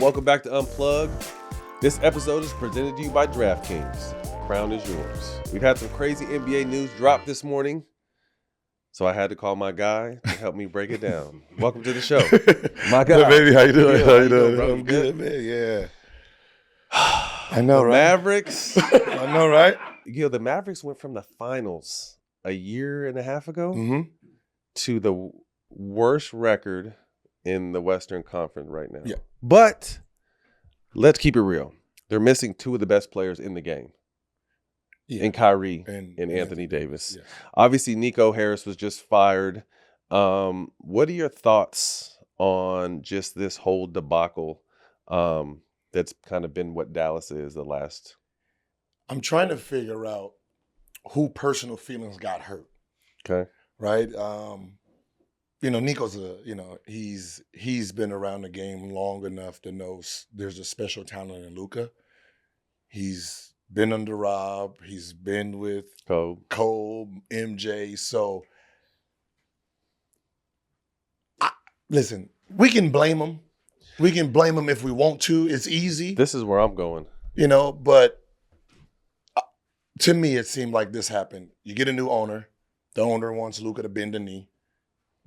Welcome back to Unplugged. This episode is presented to you by DraftKings. Crown is yours. We've had some crazy NBA news drop this morning, so I had to call my guy to help me break it down. Welcome to the show. My guy. Hey, baby, how you doing? How you doing, bro? I'm good, man. Yeah. I know, The right? Mavericks. I know, right? The Mavericks went from the finals a year and a half ago to the worst record in the Western Conference right now. Yeah. But let's keep it real. They're missing two of the best players in the game. Yeah. In Kyrie And Anthony Davis. Yes. Obviously, Nico Harris was just fired. What are your thoughts on just this whole debacle that's kind of been what Dallas is the last? I'm trying to figure out who personal feelings got hurt. Okay. Right? Nico's he's been around the game long enough to know there's a special talent in Luka. He's been under Rob. He's been with Cole, MJ. So, listen, we can blame him. We can blame him if we want to. It's easy. This is where I'm going. But to me, it seemed like this happened. You get a new owner. The owner wants Luka to bend the knee.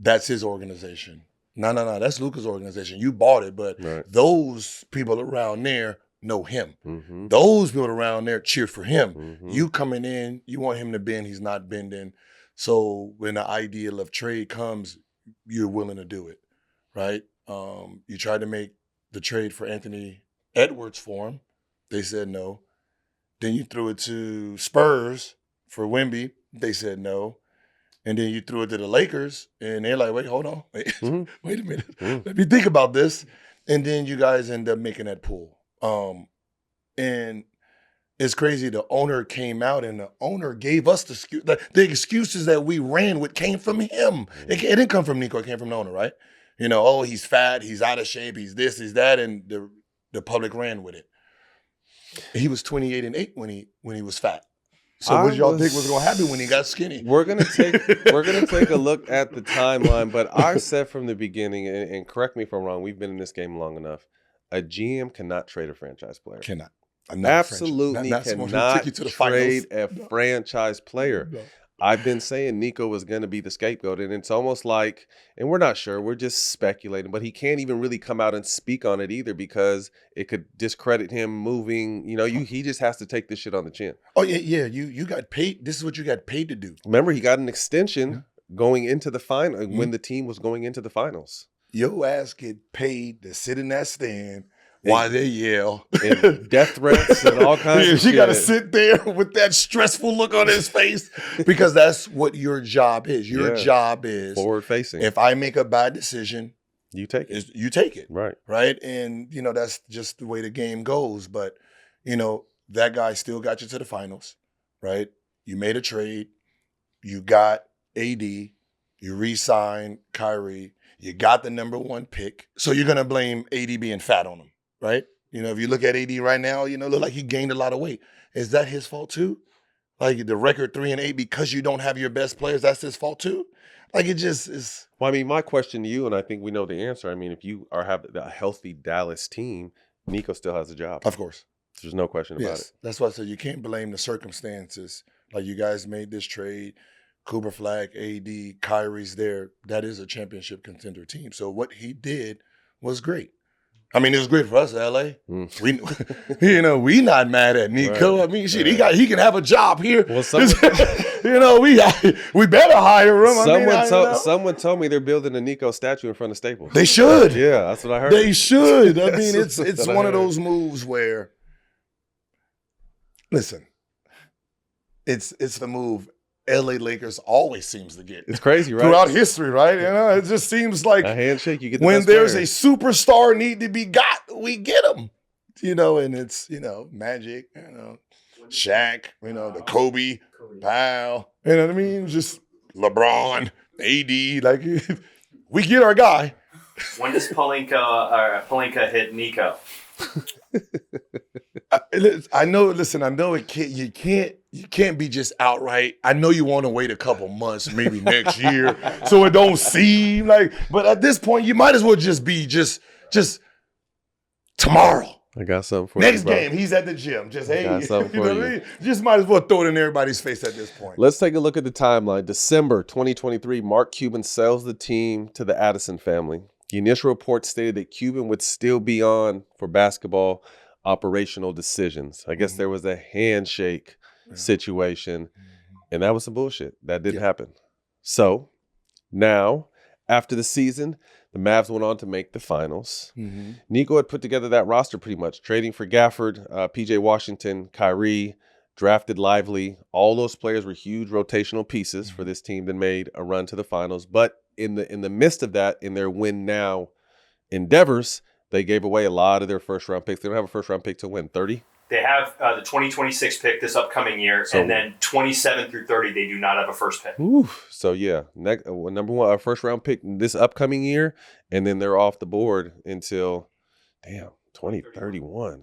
That's his organization. No. That's Luka's organization. You bought it, but those people around there know him. Mm-hmm. Those people around there cheer for him. Mm-hmm. You coming in, you want him to bend, he's not bending. So when the ideal of trade comes, you're willing to do it, right? You tried to make the trade for Anthony Edwards for him. They said no. Then you threw it to Spurs for Wemby. They said no. And then you threw it to the Lakers, and they're like, wait, hold on. Wait a minute. Let me think about this. And then you guys end up making that pull. And it's crazy. The owner came out, and the owner gave us the excuses that we ran with came from him. It didn't come from Nico. It came from the owner, right? He's fat, he's out of shape, he's this, he's that, and the public ran with it. He was 28-8 when he was fat. So what y'all think was going to happen when he got skinny? We're gonna take a look at the timeline, but I said from the beginning, and correct me if I'm wrong, we've been in this game long enough. A GM cannot trade a franchise player. Cannot. Absolutely cannot trade a franchise player. No. I've been saying Nico was going to be the scapegoat, and it's almost like, and we're not sure, we're just speculating, but he can't even really come out and speak on it either because it could discredit him moving. He just has to take this shit on the chin. Oh, yeah. You got paid. This is what you got paid to do. Remember, he got an extension going into the final when the team was going into the finals. Your ass get paid to sit in that stand while they yell. And death threats and all kinds of shit. You got to sit there with that stressful look on his face because that's what your job is. Your job is forward-facing. If I make a bad decision, you take it. You take it. Right. Right? And, that's just the way the game goes. But, that guy still got you to the finals, right? You made a trade. You got AD. You re-signed Kyrie. You got the number 1 pick. So you're going to blame AD being fat on him. Right? If you look at AD right now, look like he gained a lot of weight. Is that his fault too? Like the record 3-8 because you don't have your best players, that's his fault too? Like it just is. Well, my question to you, and I think we know the answer. If you have a healthy Dallas team, Nico still has a job. Of course. There's no question about it. That's why I said you can't blame the circumstances. Like you guys made this trade, Cooper Flag, AD, Kyrie's there. That is a championship contender team. So what he did was great. It was great for us, LA. We not mad at Nico. Right. He can have a job here. Well, we better hire him. Someone told me they're building a Nico statue in front of Staples. They should. Yeah, that's what I heard. They should. It's one of those moves where, listen, it's the move LA Lakers always seems to get. It's crazy, right? Throughout history, right? It just seems like a handshake, you get when there's a superstar need to be got, we get them. And it's, Magic, Shaq, the Kobe, Powell, you know what I mean? Just LeBron, AD, like we get our guy. When does Pelinka hit Nico? I know it can't. You can't be just outright. I know you want to wait a couple months, maybe next year, so it don't seem like. But at this point, you might as well just be just tomorrow. I got something for Next you, bro. game, he's at the gym. Just, hey, got something you know for what I you. mean? Just might as well throw it in everybody's face at this point. Let's take a look at the timeline. December 2023, Mark Cuban sells the team to the Addison family. The initial report stated that Cuban would still be on for basketball operational decisions. I guess there was a handshake situation, and that was some bullshit. That didn't happen. So now, after the season, the Mavs went on to make the finals. Nico had put together that roster pretty much, trading for Gafford, PJ Washington, Kyrie, drafted Lively. All those players were huge rotational pieces for this team that made a run to the finals. But in the midst of that, in their win now endeavors, they gave away a lot of their first-round picks. They don't have a first-round pick to win, 30? They have the 2026 pick this upcoming year, and then 27 through 30, they do not have a first pick. So, yeah, number one, our first-round pick this upcoming year, and then they're off the board until, 2031.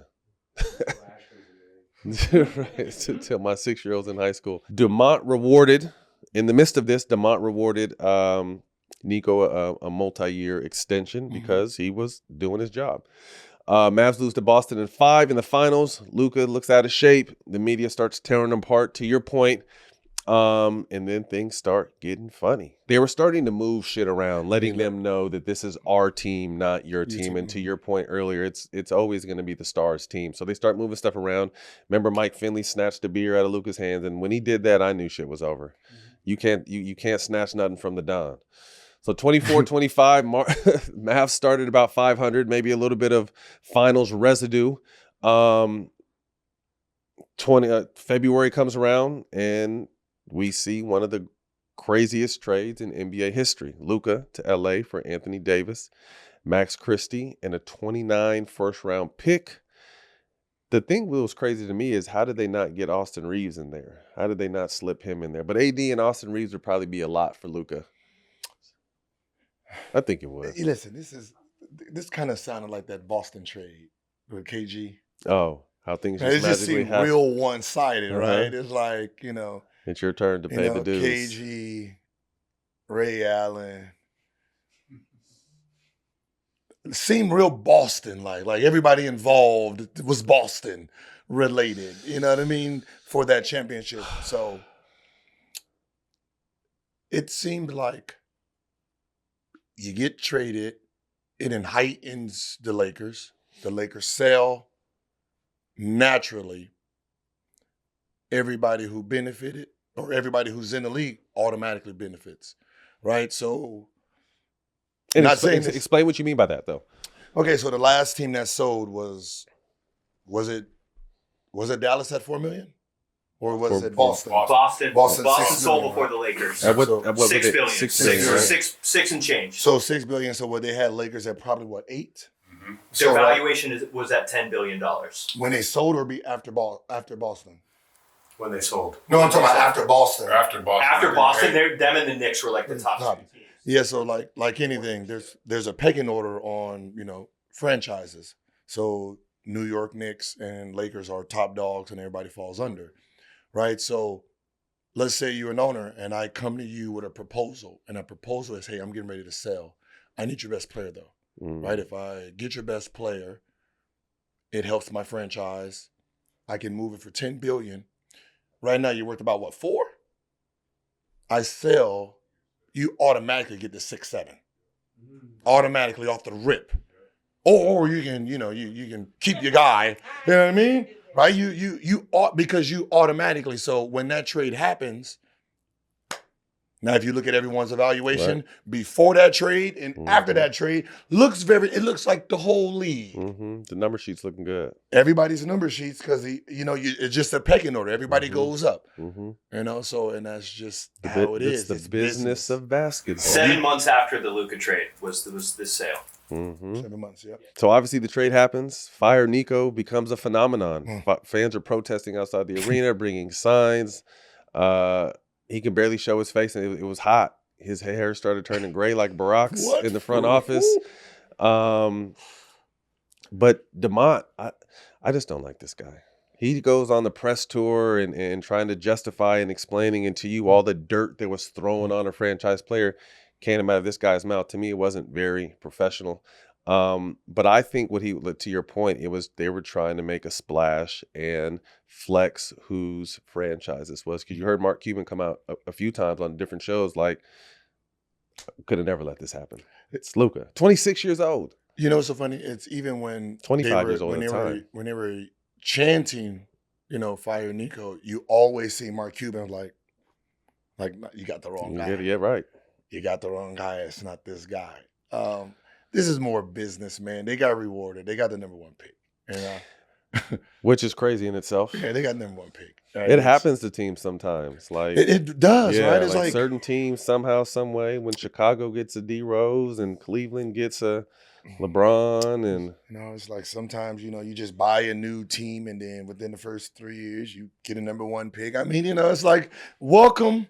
Right, until my 6-year-old's in high school. In the midst of this, Dumont rewarded Nico a multi-year extension because he was doing his job. Mavs lose to Boston in 5 in the finals. Luka looks out of shape. The media starts tearing them apart, to your point. And then things start getting funny. They were starting to move shit around, letting them know that this is our team, not your team. And to your point earlier, it's always going to be the Stars team. So they start moving stuff around. Remember, Mike Finley snatched a beer out of Luka's hands, and when he did that, I knew shit was over. You can't snatch nothing from the Don. So 24-25, Mavs started about 500, maybe a little bit of finals residue. February comes around, and we see one of the craziest trades in NBA history. Luka to LA for Anthony Davis, Max Christie, and a 29 first-round pick. The thing that was crazy to me is, how did they not get Austin Reeves in there? How did they not slip him in there? But AD and Austin Reeves would probably be a lot for Luka. I think it would. Listen, this kind of sounded like that Boston trade with KG. Oh, how things just it just magically seemed happen. real one-sided, right? It's like, it's your turn to pay the dues. KG, Ray Allen. It seemed real Boston-like. Like everybody involved was Boston related. You know what I mean? For that championship. So it seemed like you get traded, it heightens the Lakers. The Lakers sell. Naturally, everybody who benefited or everybody who's in the league automatically benefits, right? So, explain what you mean by that, though. Okay, so the last team that sold was it Dallas at $4 million? Or was it Boston? Boston sold before the Lakers. At what $6 billion. $6 billion, right? Six and change. So $6 billion. So what they had Lakers at probably what, 8? Mm-hmm. Their valuation was at $10 billion. When they sold or after Boston? When they sold. No, I'm talking about after Boston. After Boston, them and the Knicks were like the top two teams. Yeah, so like anything, there's a pecking order on, franchises. So New York Knicks and Lakers are top dogs and everybody falls under. Right? So let's say you're an owner and I come to you with a proposal, and that proposal is, hey, I'm getting ready to sell. I need your best player though. Right? If I get your best player, it helps my franchise. I can move it for $10 billion. Right now you're worth about what, 4? I sell, you automatically get the 6-7. Automatically off the rip. Or you can, you can keep your guy. You know what I mean? Right? You ought, because you automatically, so when that trade happens, now if you look at everyone's evaluation before that trade and after that trade, it looks like the whole league. The number sheet's looking good. Everybody's number sheets, because it's just a pecking order. Everybody goes up. So, and that's just how it is. It's the business of basketball. 7 months after the Luka trade was this sale. 7 months, yeah. So obviously the trade happens. Fire Nico becomes a phenomenon. Fans are protesting outside the arena, bringing signs. He can barely show his face, and it was hot. His hair started turning gray like Barack's in the front office. But Dumont, I just don't like this guy. He goes on the press tour and trying to justify and explaining to you all the dirt that was thrown on a franchise player. Can't come out of this guy's mouth. To me, it wasn't very professional. But I think to your point, they were trying to make a splash and flex whose franchise this was. Because you heard Mark Cuban come out a few times on different shows like, could have never let this happen. It's Luka, 26 years old. You know what's so funny? It's even when 25 years old at the time. When they were chanting, fire Nico, you always see Mark Cuban like you got the wrong guy. Yeah, right. You got the wrong guy. It's not this guy. This is more business, man. They got rewarded. They got the number 1 pick. Which is crazy in itself. Yeah, they got number 1 pick. Right? It happens to teams sometimes. Like it does, right? It's like certain teams somehow, some way. When Chicago gets a D Rose and Cleveland gets a LeBron, and it's like sometimes you just buy a new team, and then within the first 3 years you get a number 1 pick. I mean, it's like welcome.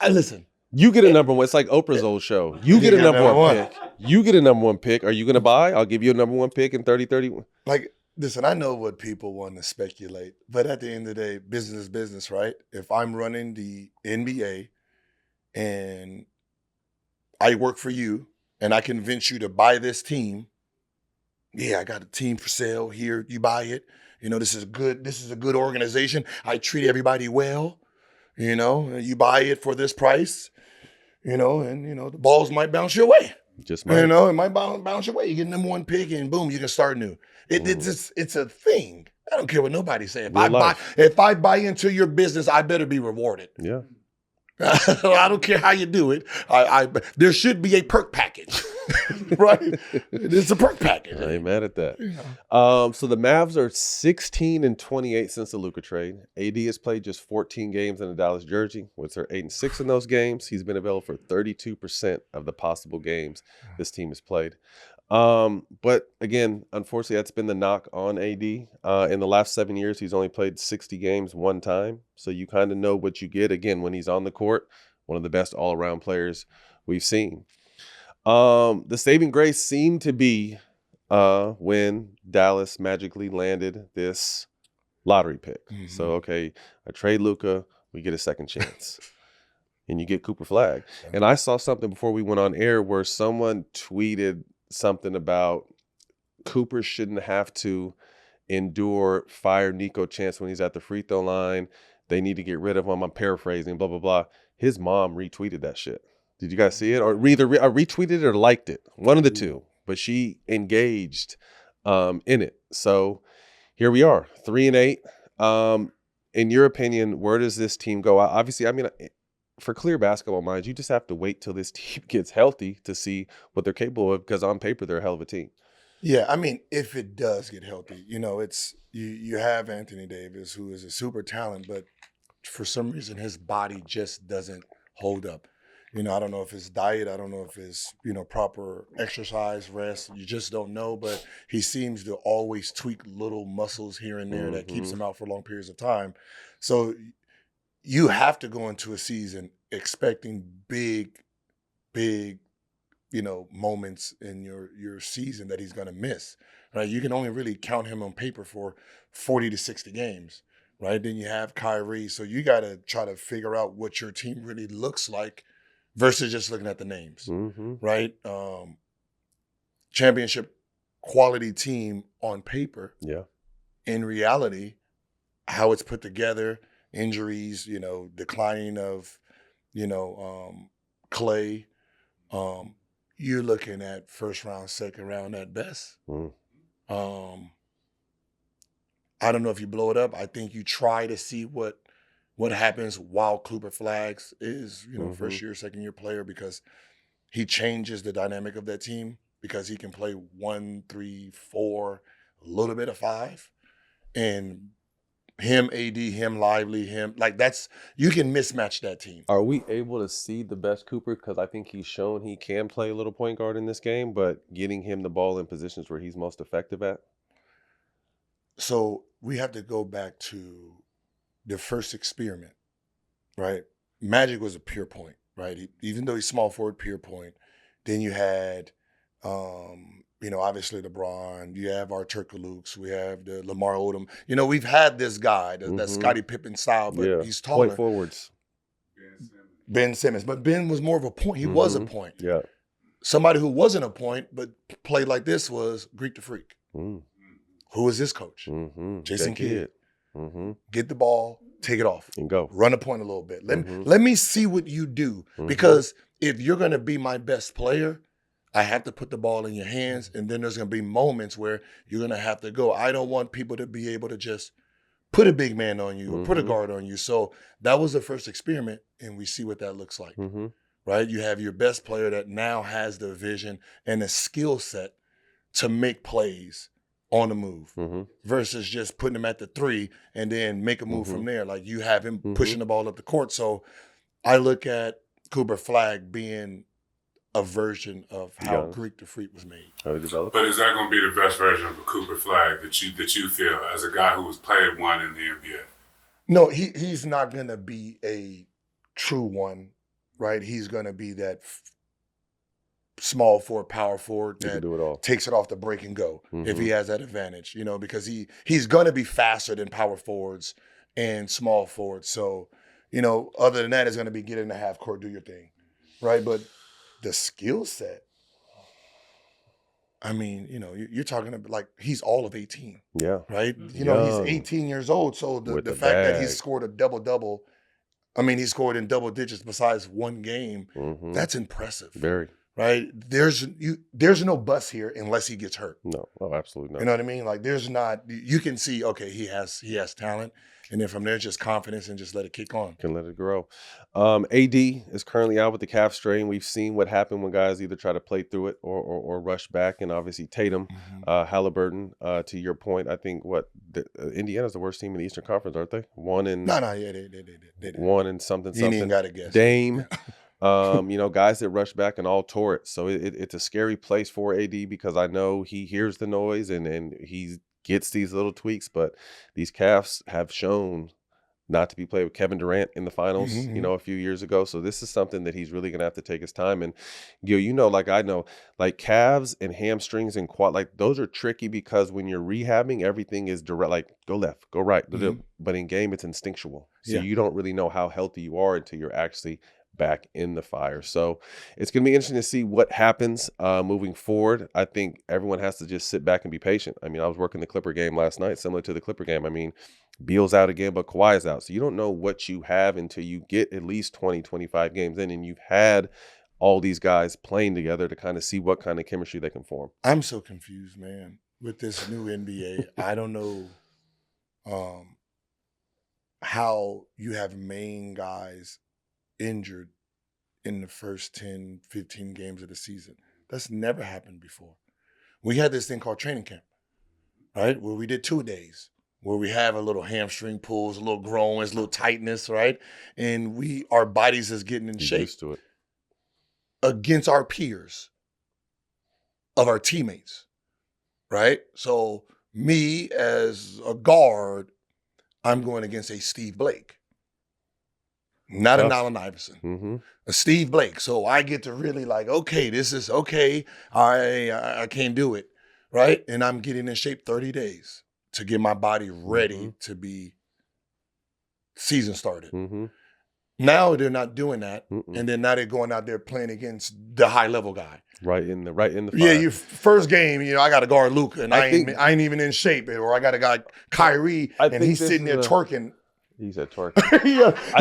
Listen. You get a number 1. It's like Oprah's old show. You get a number 1 pick. You get a number 1 pick. Are you going to buy? I'll give you a number 1 pick in 30-31. Like, listen, I know what people want to speculate, but at the end of the day, business is business, right? If I'm running the NBA and I work for you and I convince you to buy this team, I got a team for sale here. You buy it. This is good. This is a good organization. I treat everybody well. You buy it for this price. And the balls might bounce your way. Just might. It might bounce your way. You get number 1 pick and boom, you can start new. It's a thing. I don't care what nobody say. If I buy into your business, I better be rewarded. Yeah. I don't care how you do it. There should be a perk package, right? It's a perk package. I ain't mad at that. So the Mavs are 16-28 since the Luka trade. AD has played just 14 games in a Dallas jersey. With her 8-6 in those games, he's been available for 32% of the possible games this team has played. But again, unfortunately, that's been the knock on AD. In the last 7 years, he's only played 60 games 1 time. So you kind of know what you get. Again, when he's on the court, one of the best all-around players we've seen. The saving grace seemed to be when Dallas magically landed this lottery pick. Mm-hmm. So, okay, I trade Luka, we get a second chance. And you get Cooper Flag. And I saw something before we went on air where someone tweeted something about Cooper shouldn't have to endure fire Nico chance when he's at the free throw line. They need to get rid of him. I'm paraphrasing, blah, blah, blah. His mom retweeted that shit. Did you guys see it? Or either retweeted it or liked it. One of the two. But she engaged in it. So here we are, 3-8. In your opinion, where does this team go? Obviously, I mean, for clear basketball minds, you just have to wait till this team gets healthy to see what they're capable of, because on paper, they're a hell of a team. Yeah, I mean, if it does get healthy, it's you have Anthony Davis, who is a super talent, but for some reason his body just doesn't hold up. I don't know if it's diet, I don't know if it's, proper exercise, rest, you just don't know, but he seems to always tweak little muscles here and there that keeps him out for long periods of time. So you have to go into a season expecting big, moments in your season that he's going to miss, right? You can only really count him on paper for 40 to 60 games, right? Then you have Kyrie. So you got to try to figure out what your team really looks like versus just looking at the names, right? Championship quality team on paper. Yeah. In reality, how it's put together, injuries, declining of, Clay. You're looking at first round, second round at best. I don't know if you blow it up. I think you try to see what happens while Cooper Flags is, first year, second year player, because he changes the dynamic of that team, because he can play 1, 3, 4, a little bit of 5, and him, AD, him, Lively, him, you can mismatch that team. Are we able to see the best Cooper? Because I think he's shown he can play a little point guard in this game, but getting him the ball in positions where he's most effective at? So we have to go back to the first experiment, right? Magic was a pure point, right? Even though he's small forward, pure point. Then you had, obviously LeBron. You have our Turkalukes. We have the Lamar Odom. We've had this guy, that Scottie Pippen style, but he's taller. Point forwards. Ben Simmons. But Ben was more of a point. He was a point. Yeah. somebody who wasn't a point but played like this was Greek the Freak. Mm. Who was this coach? Mm-hmm. Jason Kidd. Mm-hmm. Get the ball, take it off, And go. run a point a little bit. Let me see what you do. Because if you're going to be my best player, I have to put the ball in your hands, and then there's going to be moments where you're going to have to go. I don't want people to be able to just put a big man on you or put a guard on you. So that was the first experiment, and we see what that looks like, right? You have your best player that now has the vision and the skill set to make plays on the move versus just putting him at the 3 and then make a move from there. Like you have him pushing the ball up the court. So I look at Cooper Flag being a version of how Greek the Freak was made. But is that going to be the best version of a Cooper Flag that you feel as a guy who was played one in the NBA? No, he's not going to be a true one, right? He's going to be that small forward, power forward that takes it off the break and go if he has that advantage, because he's going to be faster than power forwards and small forwards. So, other than that, it's going to be get in the half court, do your thing, right? But the skill set, I mean, you're talking about like he's all of 18. Yeah. Right? He's 18 years old. So the fact that he scored a double-double, I mean, he scored in double digits besides one game, that's impressive. Very. Right? There's no bust here unless he gets hurt. No. Oh, absolutely not. You know what I mean? Like there's not, you can see, okay, he has talent. And then from there, just confidence and just let it kick on. Can let it grow. AD is currently out with the calf strain. We've seen what happened when guys either try to play through it or rush back. And obviously Tatum, Halliburton, to your point, I think Indiana's the worst team in the Eastern Conference, aren't they? They one and something. You ain't even got to guess. Dame. Guys that rush back and all tore it. So it's a scary place for AD because I know he hears the noise and he gets these little tweaks, but these calves have shown not to be played with Kevin Durant in the finals, a few years ago. So this is something that he's really going to have to take his time. And, like I know, like calves and hamstrings and quad, like those are tricky because when you're rehabbing, everything is direct, like go left, go right. But in game, it's instinctual. So you don't really know how healthy you are until you're actually back in the fire. So it's going to be interesting to see what happens moving forward. I think everyone has to just sit back and be patient. I mean, I was working the Clipper game last night, similar to the Clipper game. I mean, Beal's out again, but Kawhi's out. So you don't know what you have until you get at least 20, 25 games in, and you've had all these guys playing together to kind of see what kind of chemistry they can form. I'm so confused, man, with this new NBA. I don't know how you have main guys injured in the first 10, 15 games of the season. That's never happened before. We had this thing called training camp, right? Where we did 2 days, where we have a little hamstring pulls, a little groins, a little tightness, right? And our bodies is getting in shape Used to it. against our peers of our teammates, right? So me as a guard, I'm going against a Steve Blake. Not an Allen Iverson, a Steve Blake. So I get to really like, okay, this is okay. I can't do it, right? And I'm getting in shape 30 days to get my body ready to be season started. Now they're not doing that, and then now they're going out there playing against the high level guy. Right in the fire. Yeah, your first game, I got to guard Luka, and I ain't even in shape, or I got to guard Kyrie, and he's sitting there twerking. He said twerk.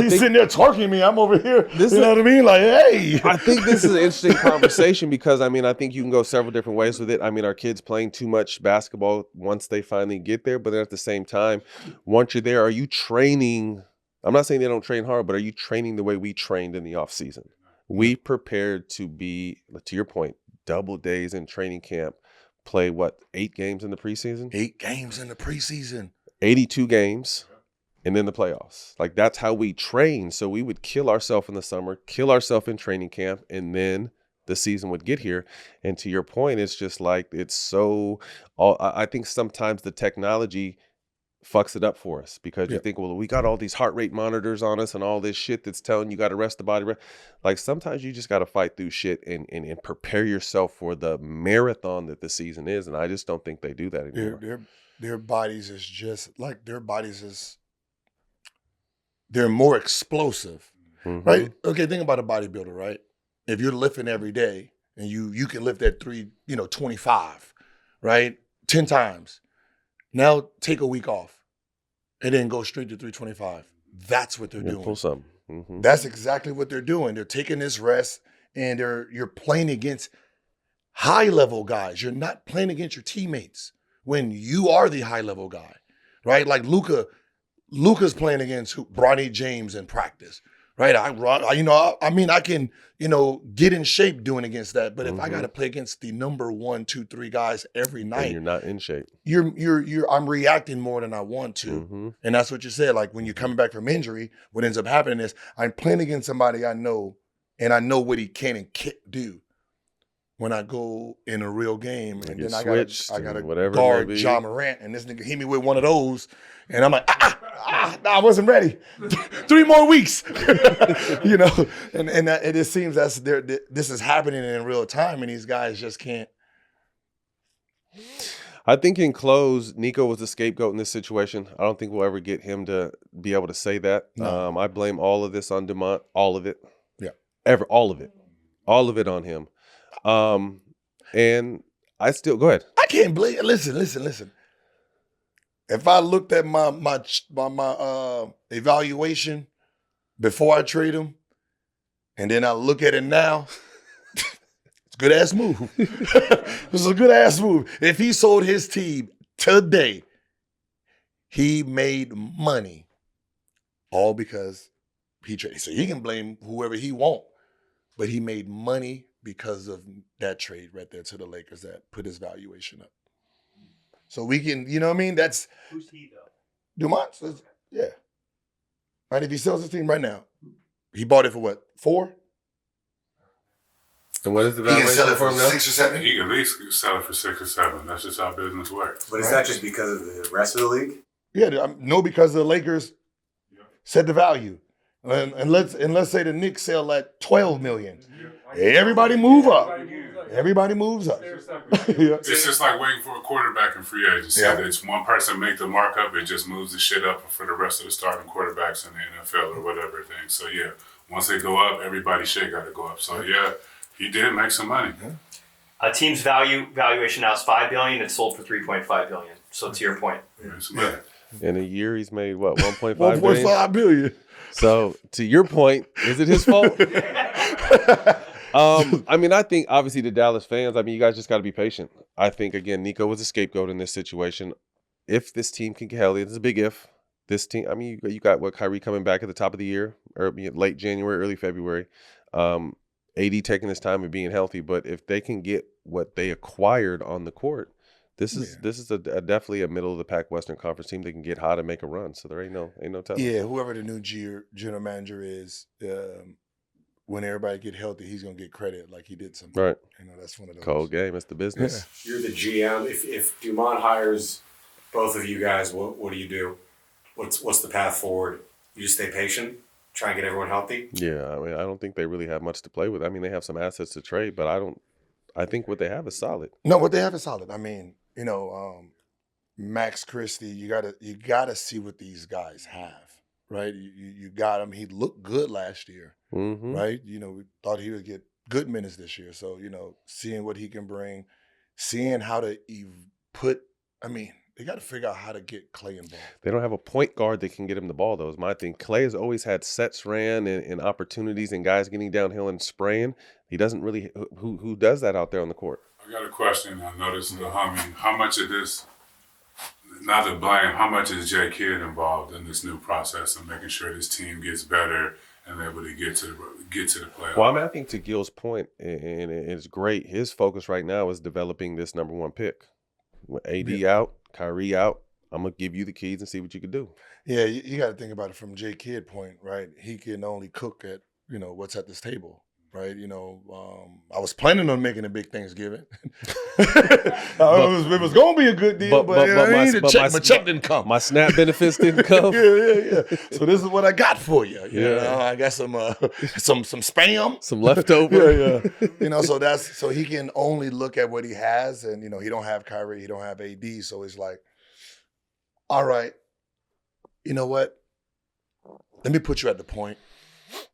He's sitting there twerking me. I'm over here. You know what I mean? Like, hey. I think this is an interesting conversation because, I mean, I think you can go several different ways with it. I mean, are kids playing too much basketball once they finally get there? But then at the same time, once you're there, are you training? I'm not saying they don't train hard, but are you training the way we trained in the offseason? We prepared to be, to your point, double days in training camp, play 8 games in the preseason? 8 games in the preseason. 82 games. And then the playoffs. Like that's how we train. So we would kill ourselves in the summer, kill ourselves in training camp, and then the season would get here. And to your point, it's just like it's so. I think sometimes the technology fucks it up for us because you think, well, we got all these heart rate monitors on us and all this shit that's telling you got to rest the body. Like sometimes you just got to fight through shit and prepare yourself for the marathon that the season is. And I just don't think they do that anymore. Their bodies is just like they're more explosive, right? Okay, think about a bodybuilder, right? If you're lifting every day and you can lift that 325, right? 10 times. Now take a week off and then go straight to 325. That's what they're doing. Pull something. Mm-hmm. That's exactly what they're doing. They're taking this rest and you're playing against high-level guys. You're not playing against your teammates when you are the high-level guy, right? Like Luka's playing against Bronny James in practice, right? I can, get in shape doing against that. But if I got to play against the number 1, 2, 3 guys every night, and you're not in shape. I'm reacting more than I want to, and that's what you said. Like when you're coming back from injury, what ends up happening is I'm playing against somebody I know, and I know what he can and can't do. When I go in a real game, and then I got to guard Ja Morant, and this nigga hit me with one of those, and I'm like, I wasn't ready. 3 more weeks, and it seems this is happening in real time, and these guys just can't. I think in close, Nico was the scapegoat in this situation. I don't think we'll ever get him to be able to say that. No. I blame all of this on Dumont, all of it. Yeah, all of it on him. And I still go ahead. I can't believe. Listen. If I looked at my evaluation before I trade him, and then I look at it now, it's a good ass move. It's a good ass move. If he sold his team today, he made money, all because he traded. So he can blame whoever he want, but he made money because of that trade right there to the Lakers that put his valuation up. So we can, that's... Who's he, though? Dumont? Yeah. Right, if he sells his team right now, he bought it for what, 4? And what is the He can valuation sell it for him now? 6 or 7? He can at least sell it for 6 or 7. That's just how business works. But is that just because of the rest of the league? Yeah, no, because the Lakers set the value. And let's say the Knicks sell at $12 million. Everybody move up. Everybody moves up. It's just like waiting for a quarterback in free agency. Yeah. It's one person make the markup, it just moves the shit up for the rest of the starting quarterbacks in the NFL or whatever thing. So yeah, once they go up, everybody's shit got to go up. So yeah, he did make some money. A team's valuation now is $5 billion. It's sold for $3.5 billion. So to your point, In a year, he's made what, 1.5 $1.5 billion. So to your point, is it his fault? I think obviously the Dallas fans, you guys just got to be patient. I think, again, Nico was a scapegoat in this situation. If this team can get healthy, this is a big if. This team, you got Kyrie coming back at the top of the year, or late January, early February. AD taking his time and being healthy. But if they can get what they acquired on the court, this is definitely a middle of the pack Western Conference team that can get hot and make a run. So there ain't no telling. Yeah, whoever the new general manager is, when everybody get healthy, he's gonna get credit like he did something. Right. That's one of those. Cold game. It's the business. Yeah. You're the GM. If Dumont hires both of you guys, what do you do? What's the path forward? You just stay patient, try and get everyone healthy? Yeah, I don't think they really have much to play with. They have some assets to trade, but I think what they have is solid. No, what they have is solid. Max Christie, you gotta see what these guys have, right? You got him. He looked good last year, right? We thought he would get good minutes this year. So seeing what he can bring, seeing how to they got to figure out how to get Clay involved. They don't have a point guard that can get him the ball, though, is my thing. Clay has always had sets ran and opportunities and guys getting downhill and spraying. He doesn't really – who does that out there on the court? I got a question. I noticed the humming. How much of this, not to blame, how much is Jay Kidd involved in this new process of making sure this team gets better and able to get to the playoffs? Well, I think to Gil's point, and it's great, his focus right now is developing this number 1 pick. With AD out, Kyrie out, I'm going to give you the keys and see what you can do. Yeah, you got to think about it from Jay Kidd point, right? He can only cook at, what's at this table, right? I was planning on making a big Thanksgiving. It was going to be a good deal, but my check didn't come. My SNAP benefits didn't come. Yeah. So this is what I got for you. I got some spam. Some leftover. Yeah. So he can only look at what he has, and, he don't have Kyrie, he don't have AD, so it's like, all right, you know what? Let me put you at the point.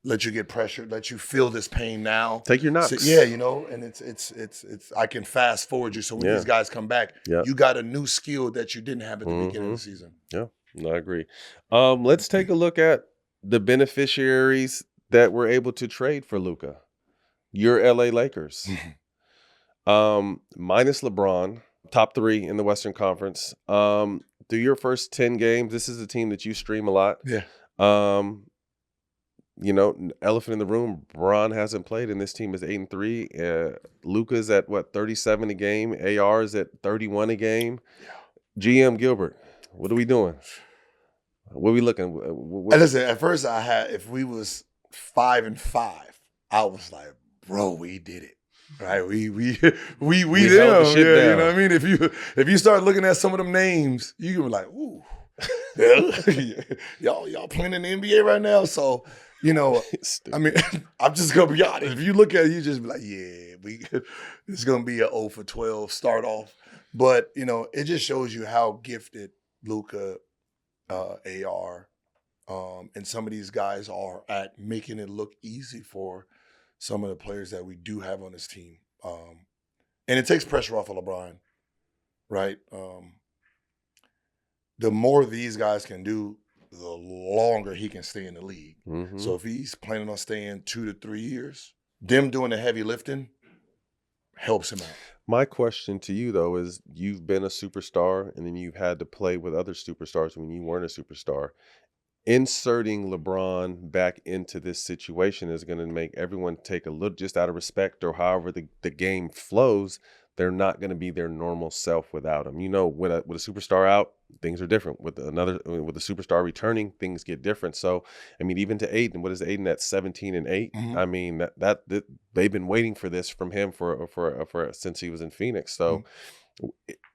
let you get pressured, let you feel this pain now. Take your knocks. So, yeah, and it's I can fast forward you. So when these guys come back, you got a new skill that you didn't have at the beginning of the season. Yeah, no, I agree. Let's take a look at the beneficiaries that were able to trade for Luka. Your LA Lakers. Minus LeBron, top 3 in the Western Conference. Through your first 10 games, this is a team that you stream a lot. Yeah. Elephant in the room, Bron hasn't played, and this team is 8-3. Luka's at 37 a game. AR is at 31 a game. Yeah. GM Gilbert, what are we doing? What are we looking? Listen, at first if we was 5-5, I was like, bro, we did it. Right, we did held the shit down. You know what I mean? If you start looking at some of them names, you can be like, ooh, y'all playing in the NBA right now. So, I mean, I'm just gonna be honest. If you look at it, you just be like, yeah, it's gonna be an 0 for 12 start off. But it just shows you how gifted Luka, AR, and some of these guys are at making it look easy for some of the players that we do have on this team. And it takes pressure off of LeBron, right? The more these guys can do, the longer he can stay in the league. Mm-hmm. So if he's planning on staying 2 to 3 years, them doing the heavy lifting helps him out. My question to you, though, is you've been a superstar, and then you've had to play with other superstars when you weren't a superstar. Inserting LeBron back into this situation is going to make everyone take a little, just out of respect or however the game flows, they're not going to be their normal self without him. With a superstar out, things are different. With a superstar returning, things get different. So, I mean, even to Aiden, what is Aiden at 17-8? Mm-hmm. I mean, that they've been waiting for this from him for since he was in Phoenix. So. Mm-hmm.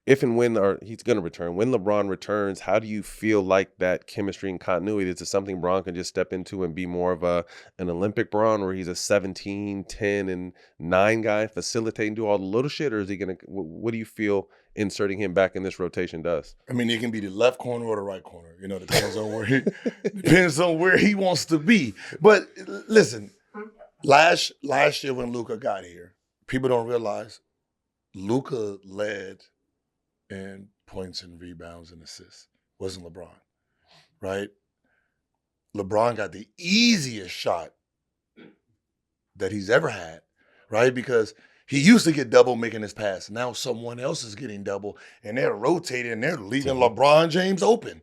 If and when he's going to return, when LeBron returns, how do you feel like that chemistry and continuity? Is it something Bron can just step into and be more of an Olympic Bron, where he's a 17, 10, and 9 guy, facilitate and do all the little shit? Or is he going to, what do you feel inserting him back in this rotation does? I mean, he can be the left corner or the right corner. Depends on where he wants to be. But listen, last year when Luka got here, people don't realize Luka led in points and rebounds and assists. Wasn't LeBron, right? LeBron got the easiest shot that he's ever had, right? Because he used to get double making his pass. Now someone else is getting double, and they're rotating, and they're leaving LeBron James open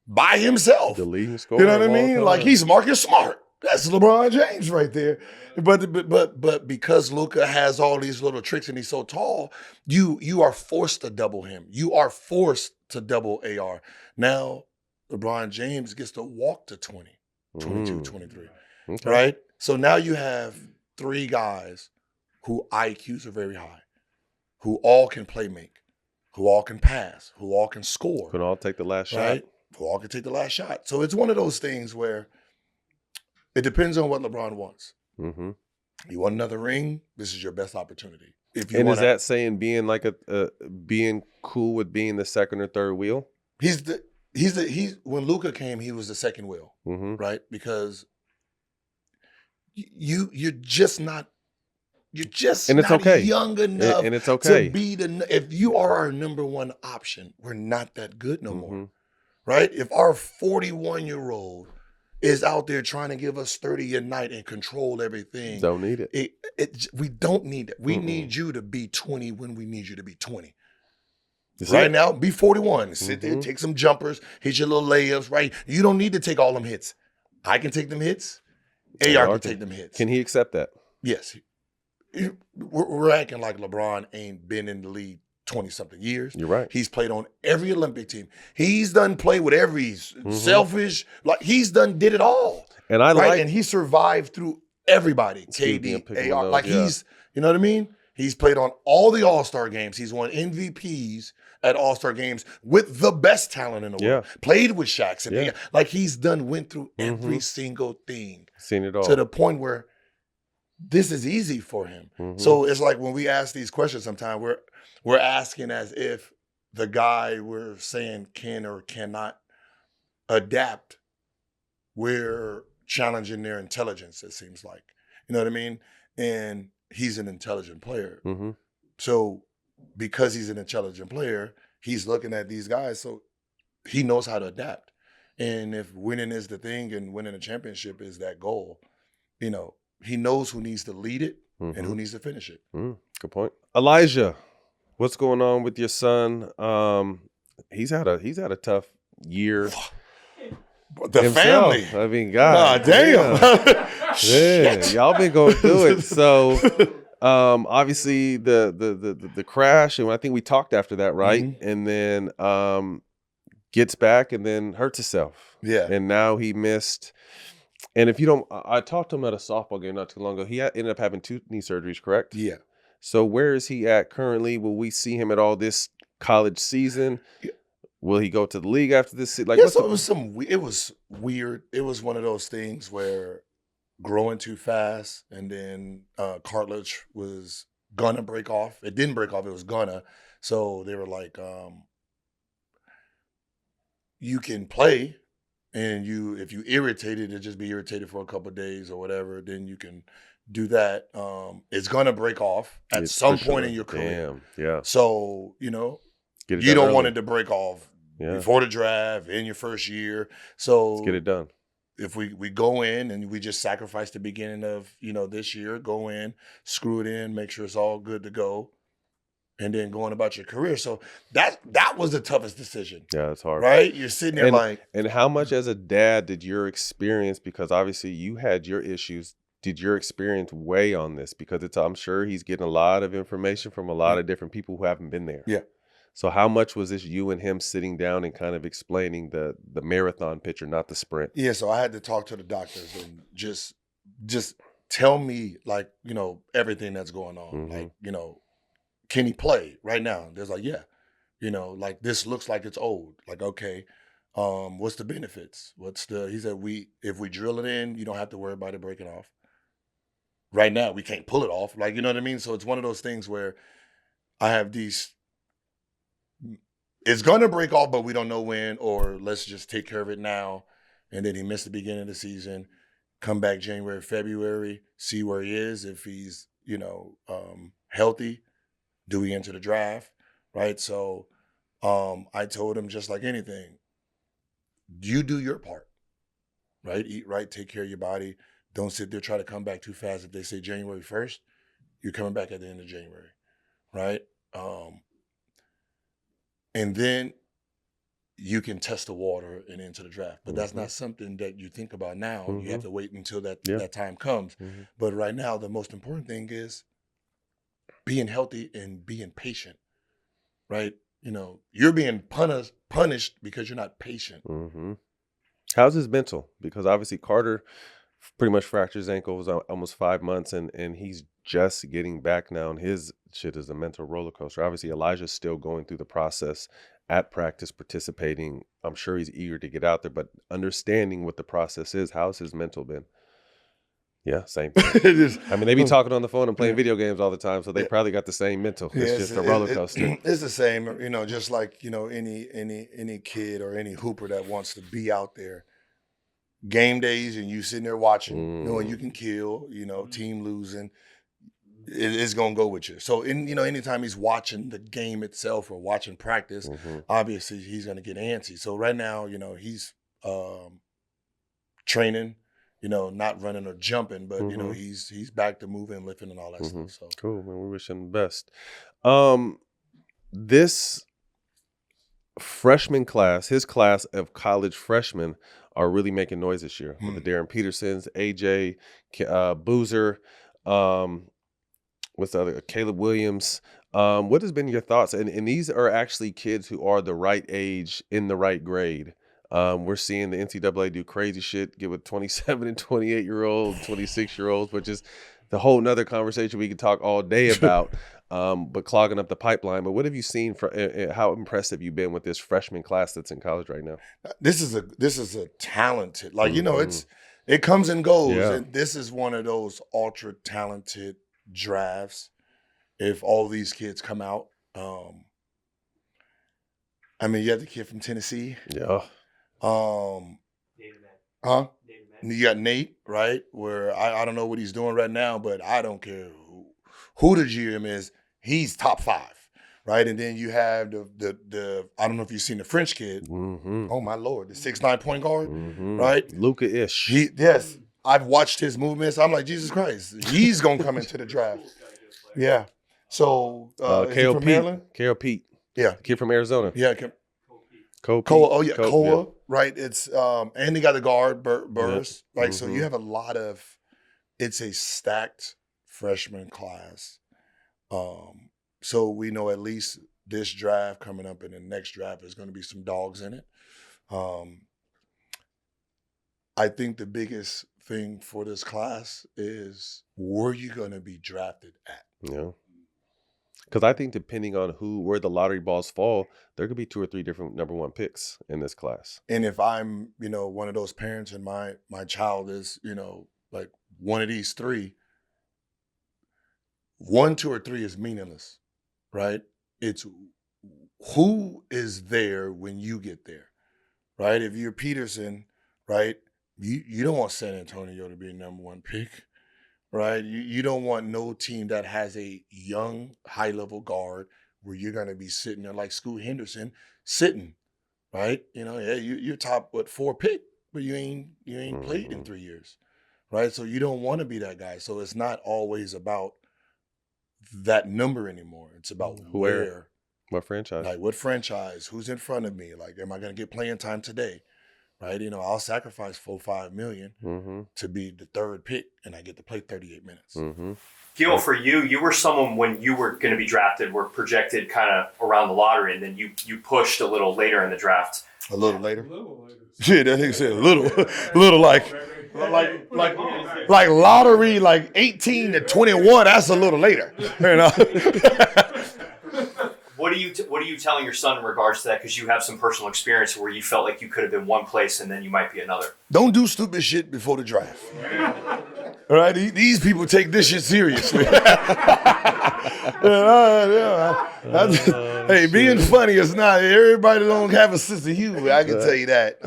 by himself. The leading scorer. You know what I mean? Like, he's Marcus Smart. That's LeBron James right there. But because Luka has all these little tricks and he's so tall, you are forced to double him. You are forced to double AR. Now, LeBron James gets to walk to 20, 22, 23, okay. Right? So now you have 3 guys who IQs are very high, who all can play make, who all can pass, who all can score. Can all take the last right? shot. Who all can take the last shot. So it's one of those things where it depends on what LeBron wants. Mm-hmm. You want another ring? This is your best opportunity. Is that saying being like being cool with being the second or third wheel? When Luka came, he was the second wheel, mm-hmm. right? Because you're just not young enough, and it's okay to be if you are our number one option, we're not that good no more, right? If our 41-year-old is out there trying to give us 30 a night and control everything. Don't need it. We don't need it. We need you to be 20 when we need you to be 20. Right now, be 41. Sit there, take some jumpers, hit your little layups, right? You don't need to take all them hits. I can take them hits. AR can take them hits. Can he accept that? Yes. We're acting like LeBron ain't been in the league 20-something years. You're right. He's played on every Olympic team. He's done play with every selfish, like he's done did it all. And and he survived through everybody. KD, AR, like he's, you know what I mean? He's played on all the All-Star games. He's won MVPs at All-Star games with the best talent in the world. Played with Shaq. And like went through every single thing. Seen it all. To the point where this is easy for him. So it's like when we ask these questions sometimes, we're asking as if the guy we're saying can or cannot adapt, we're challenging their intelligence, it seems like. You know what I mean? And he's an intelligent player. Mm-hmm. So because he's an intelligent player, he's looking at these guys, so he knows how to adapt. And if winning is the thing and winning a championship is that goal, you know, he knows who needs to lead it and who needs to finish it. Good point. Alijah, what's going on with your son? He's had a tough year. The himself. family. I mean, God. Damn. Yeah, y'all been going through it. So obviously the crash, and I think we talked after that, right? And then gets back and then hurts himself. Yeah. And now he missed. And if you don't, I talked to him at a softball game not too long ago. He ended up having 2 knee surgeries, correct? Yeah. So where is he at currently? Will we see him at all this college season? Will he go to the league after this? Like, yeah, so it was weird. It was one of those things where growing too fast, and then cartilage was gonna break off. It didn't break off. It was gonna. So they were like, you can play, and if you irritated, it just be irritated for a couple of days or whatever. Then you can do that. It's gonna break off at some point in your career. Damn. Yeah. So you know, Get it you done don't want early. it to break off Yeah. before the draft in your first year. So Let's get it done. if we go in and we just sacrifice the beginning of, this year, go in, screw it in, make sure it's all good to go, and then going about your career. So that was the toughest decision. Yeah, it's hard. Right? You're sitting there And how much as a dad did your experience, because obviously you had your issues, did your experience weigh on this? Because I'm sure he's getting a lot of information from a lot of different people who haven't been there. Yeah. So how much was this you and him sitting down and kind of explaining the marathon picture, not the sprint? Yeah, so I had to talk to the doctors and just tell me, everything that's going on. Can he play right now? There's like, yeah. This looks like it's old. Like, okay, what's the benefits? He said, if we drill it in, you don't have to worry about it breaking off. Right now, we can't pull it off. You know what I mean? So it's one of those things where I have these, it's going to break off, but we don't know when, or let's just take care of it now. And then he missed the beginning of the season, come back January, February, see where he is. If he's, healthy, do we enter the draft, right? So I told him, just like anything, you do your part, right? Eat right, take care of your body. Don't sit there, try to come back too fast. If they say January 1st, you're coming back at the end of January, right? And then you can test the water and enter the draft. But that's not something that you think about now. You have to wait until that time comes. But right now, the most important thing is being healthy and being patient, right? You're being punished because you're not patient. How's his mental? Because obviously Carter pretty much fractured his ankle. It was almost 5 months, and he's just getting back now, and his shit is a mental roller coaster. Obviously, Elijah's still going through the process at practice, participating. I'm sure he's eager to get out there, but understanding what the process is, how's his mental been? Yeah, same thing. I mean, they be talking on the phone and playing video games all the time, so they probably got the same mental. It's just a roller coaster. It's the same, just like, any kid or any hooper that wants to be out there. Game days and you sitting there watching, knowing you can kill, team losing, it's going to go with you. So, anytime he's watching the game itself or watching practice, obviously he's going to get antsy. So right now, he's training, not running or jumping, but, he's back to moving, lifting and all that stuff. So cool, man. We wish him the best. This freshman class, his class of college freshmen are really making noise this year. With the Darren Petersons, AJ, Boozer, what's the other? Caleb Williams. What has been your thoughts? And these are actually kids who are the right age in the right grade. We're seeing the NCAA do crazy shit, get with 27 and 28-year-olds, 26-year-olds, which is the whole nother conversation we could talk all day about, but clogging up the pipeline. But what have you seen? How impressed have you been with this freshman class that's in college right now? This is a talented, it comes and goes. Yeah. And this is one of those ultra talented drafts. If all these kids come out, you have the kid from Tennessee. Yeah. David Mack. Huh? David You got Nate, right? Where I don't know what he's doing right now, but I don't care who the GM is. He's top 5, right? And then you have the I don't know if you've seen the French kid. Mm-hmm. Oh my Lord, the 6'9" point guard, Mm-hmm. right? Luka-ish. Yes, I've watched his movements. I'm like, Jesus Christ, he's gonna come into the draft. Yeah. So is he from Maryland? Pete. Yeah. Kid from Arizona. Yeah. Koa. Oh yeah, Koa. Right. It's and they got the guard Burris. Yeah. Right. So you have a lot of. It's a stacked freshman class. So we know at least this draft coming up and the next draft is going to be some dogs in it. I think the biggest thing for this class is where you going to be drafted at. Yeah. Because I think depending on where the lottery balls fall, there could be 2 or 3 different number 1 picks in this class. And if I'm, one of those parents and my child is, like one of these 3, 1, 2, or 3 is meaningless, right? It's who is there when you get there, right? If you're Peterson, right, you don't want San Antonio to be a number 1 pick, right? You don't want no team that has a young, high-level guard where you're going to be sitting there like Scoot Henderson sitting, right? You're top, 4 pick, but you ain't played in 3 years, right? So you don't want to be that guy. So it's not always about that number anymore. It's about where. What franchise? Like what franchise? Who's in front of me? Like, am I going to get playing time today? Right? I'll sacrifice $4-5 million to be the 3rd pick, and I get to play 38 minutes. Mm-hmm. Gil, for you were someone when you were going to be drafted, were projected kind of around the lottery, and then you pushed a little later in the draft. A little later. Yeah, that nigga said a little like lottery, like 18 to 21. That's a little later. What are you telling your son in regards to that? Because you have some personal experience where you felt like you could have been one place and then you might be another. Don't do stupid shit before the draft. All right, these people take this shit seriously. Hey, being funny is not. Everybody don't have a sense of humor. I can tell you that.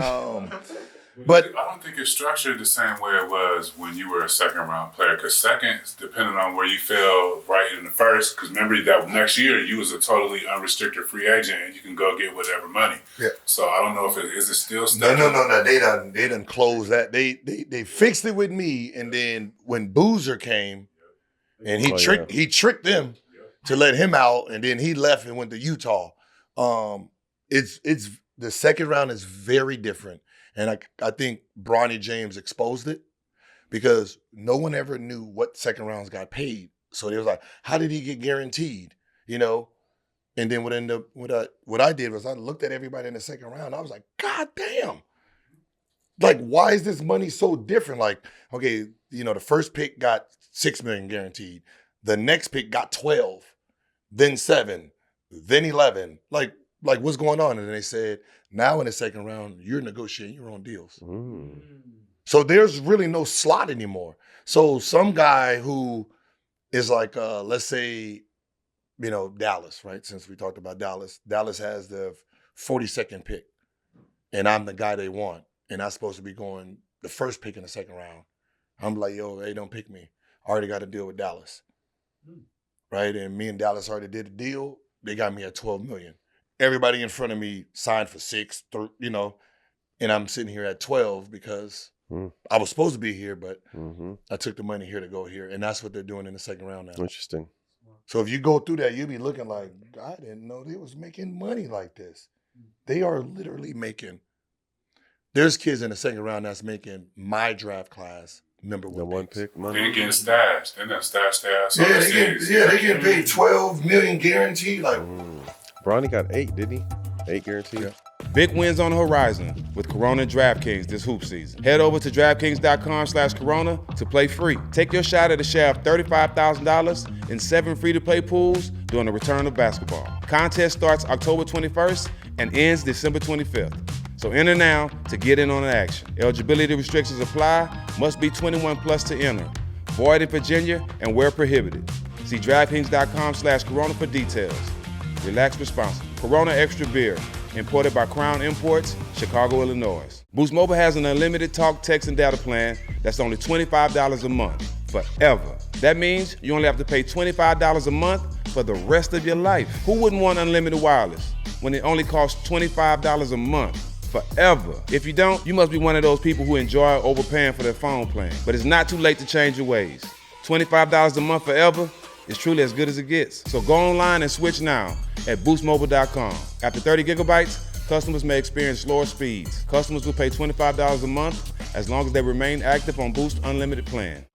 But I don't think it's structured the same way it was when you were a 2nd-round player. Because seconds, depending on where you fell right in the first, because remember that next year you was a totally unrestricted free agent and you can go get whatever money. Yeah. So I don't know if is it still stuck. No. They done closed that. They fixed it with me, and then when Boozer came, and he tricked them to let him out, and then he left and went to Utah. It's the 2nd round is very different. And I think Bronny James exposed it because no one ever knew what 2nd rounds got paid. So they was like, how did he get guaranteed? And then what I did was I looked at everybody in the 2nd round. I was like, God damn. Like, why is this money so different? Like, okay, the first pick got $6 million guaranteed. The next pick got 12, then 7, then 11. Like what's going on? And then they said, now in the 2nd round, you're negotiating your own deals. Mm. So there's really no slot anymore. So some guy who is like, let's say, Dallas, right? Since we talked about Dallas. Dallas has the 42nd pick, and I'm the guy they want. And I'm supposed to be going the 1st pick in the 2nd round. I'm like, yo, hey, don't pick me. I already got to deal with Dallas. Right? And me and Dallas already did a deal. They got me at $12 million. Everybody in front of me signed for 6, and I'm sitting here at 12 because I was supposed to be here, but I took the money here to go here. And that's what they're doing in the 2nd round now. Interesting. So if you go through that, you'll be looking like, I didn't know they was making money like this. They are literally making. There's kids in the 2nd round that's making my draft class number 1 The 1 pick money. They're getting stashed. They're not stashed ass. They get paid $12 million guaranteed. Like, Bronny got 8, didn't he? 8 guaranteed. Yeah. Big wins on the horizon with Corona and DraftKings this hoop season. Head over to DraftKings.com/Corona to play free. Take your shot at a share of $35,000 in 7 free-to-play pools during the return of basketball. Contest starts October 21st and ends December 25th. So enter now to get in on the action. Eligibility restrictions apply. Must be 21 plus to enter. Void in Virginia and where prohibited. See DraftKings.com/Corona for details. Relax responsibly. Corona Extra Beer. Imported by Crown Imports, Chicago, Illinois. Boost Mobile has an unlimited talk, text, and data plan that's only $25 a month, forever. That means you only have to pay $25 a month for the rest of your life. Who wouldn't want unlimited wireless when it only costs $25 a month? Forever. If you don't, you must be one of those people who enjoy overpaying for their phone plan. But it's not too late to change your ways. $25 a month forever is truly as good as it gets. So go online and switch now at boostmobile.com. After 30 gigabytes, customers may experience slower speeds. Customers will pay $25 a month as long as they remain active on Boost Unlimited plan.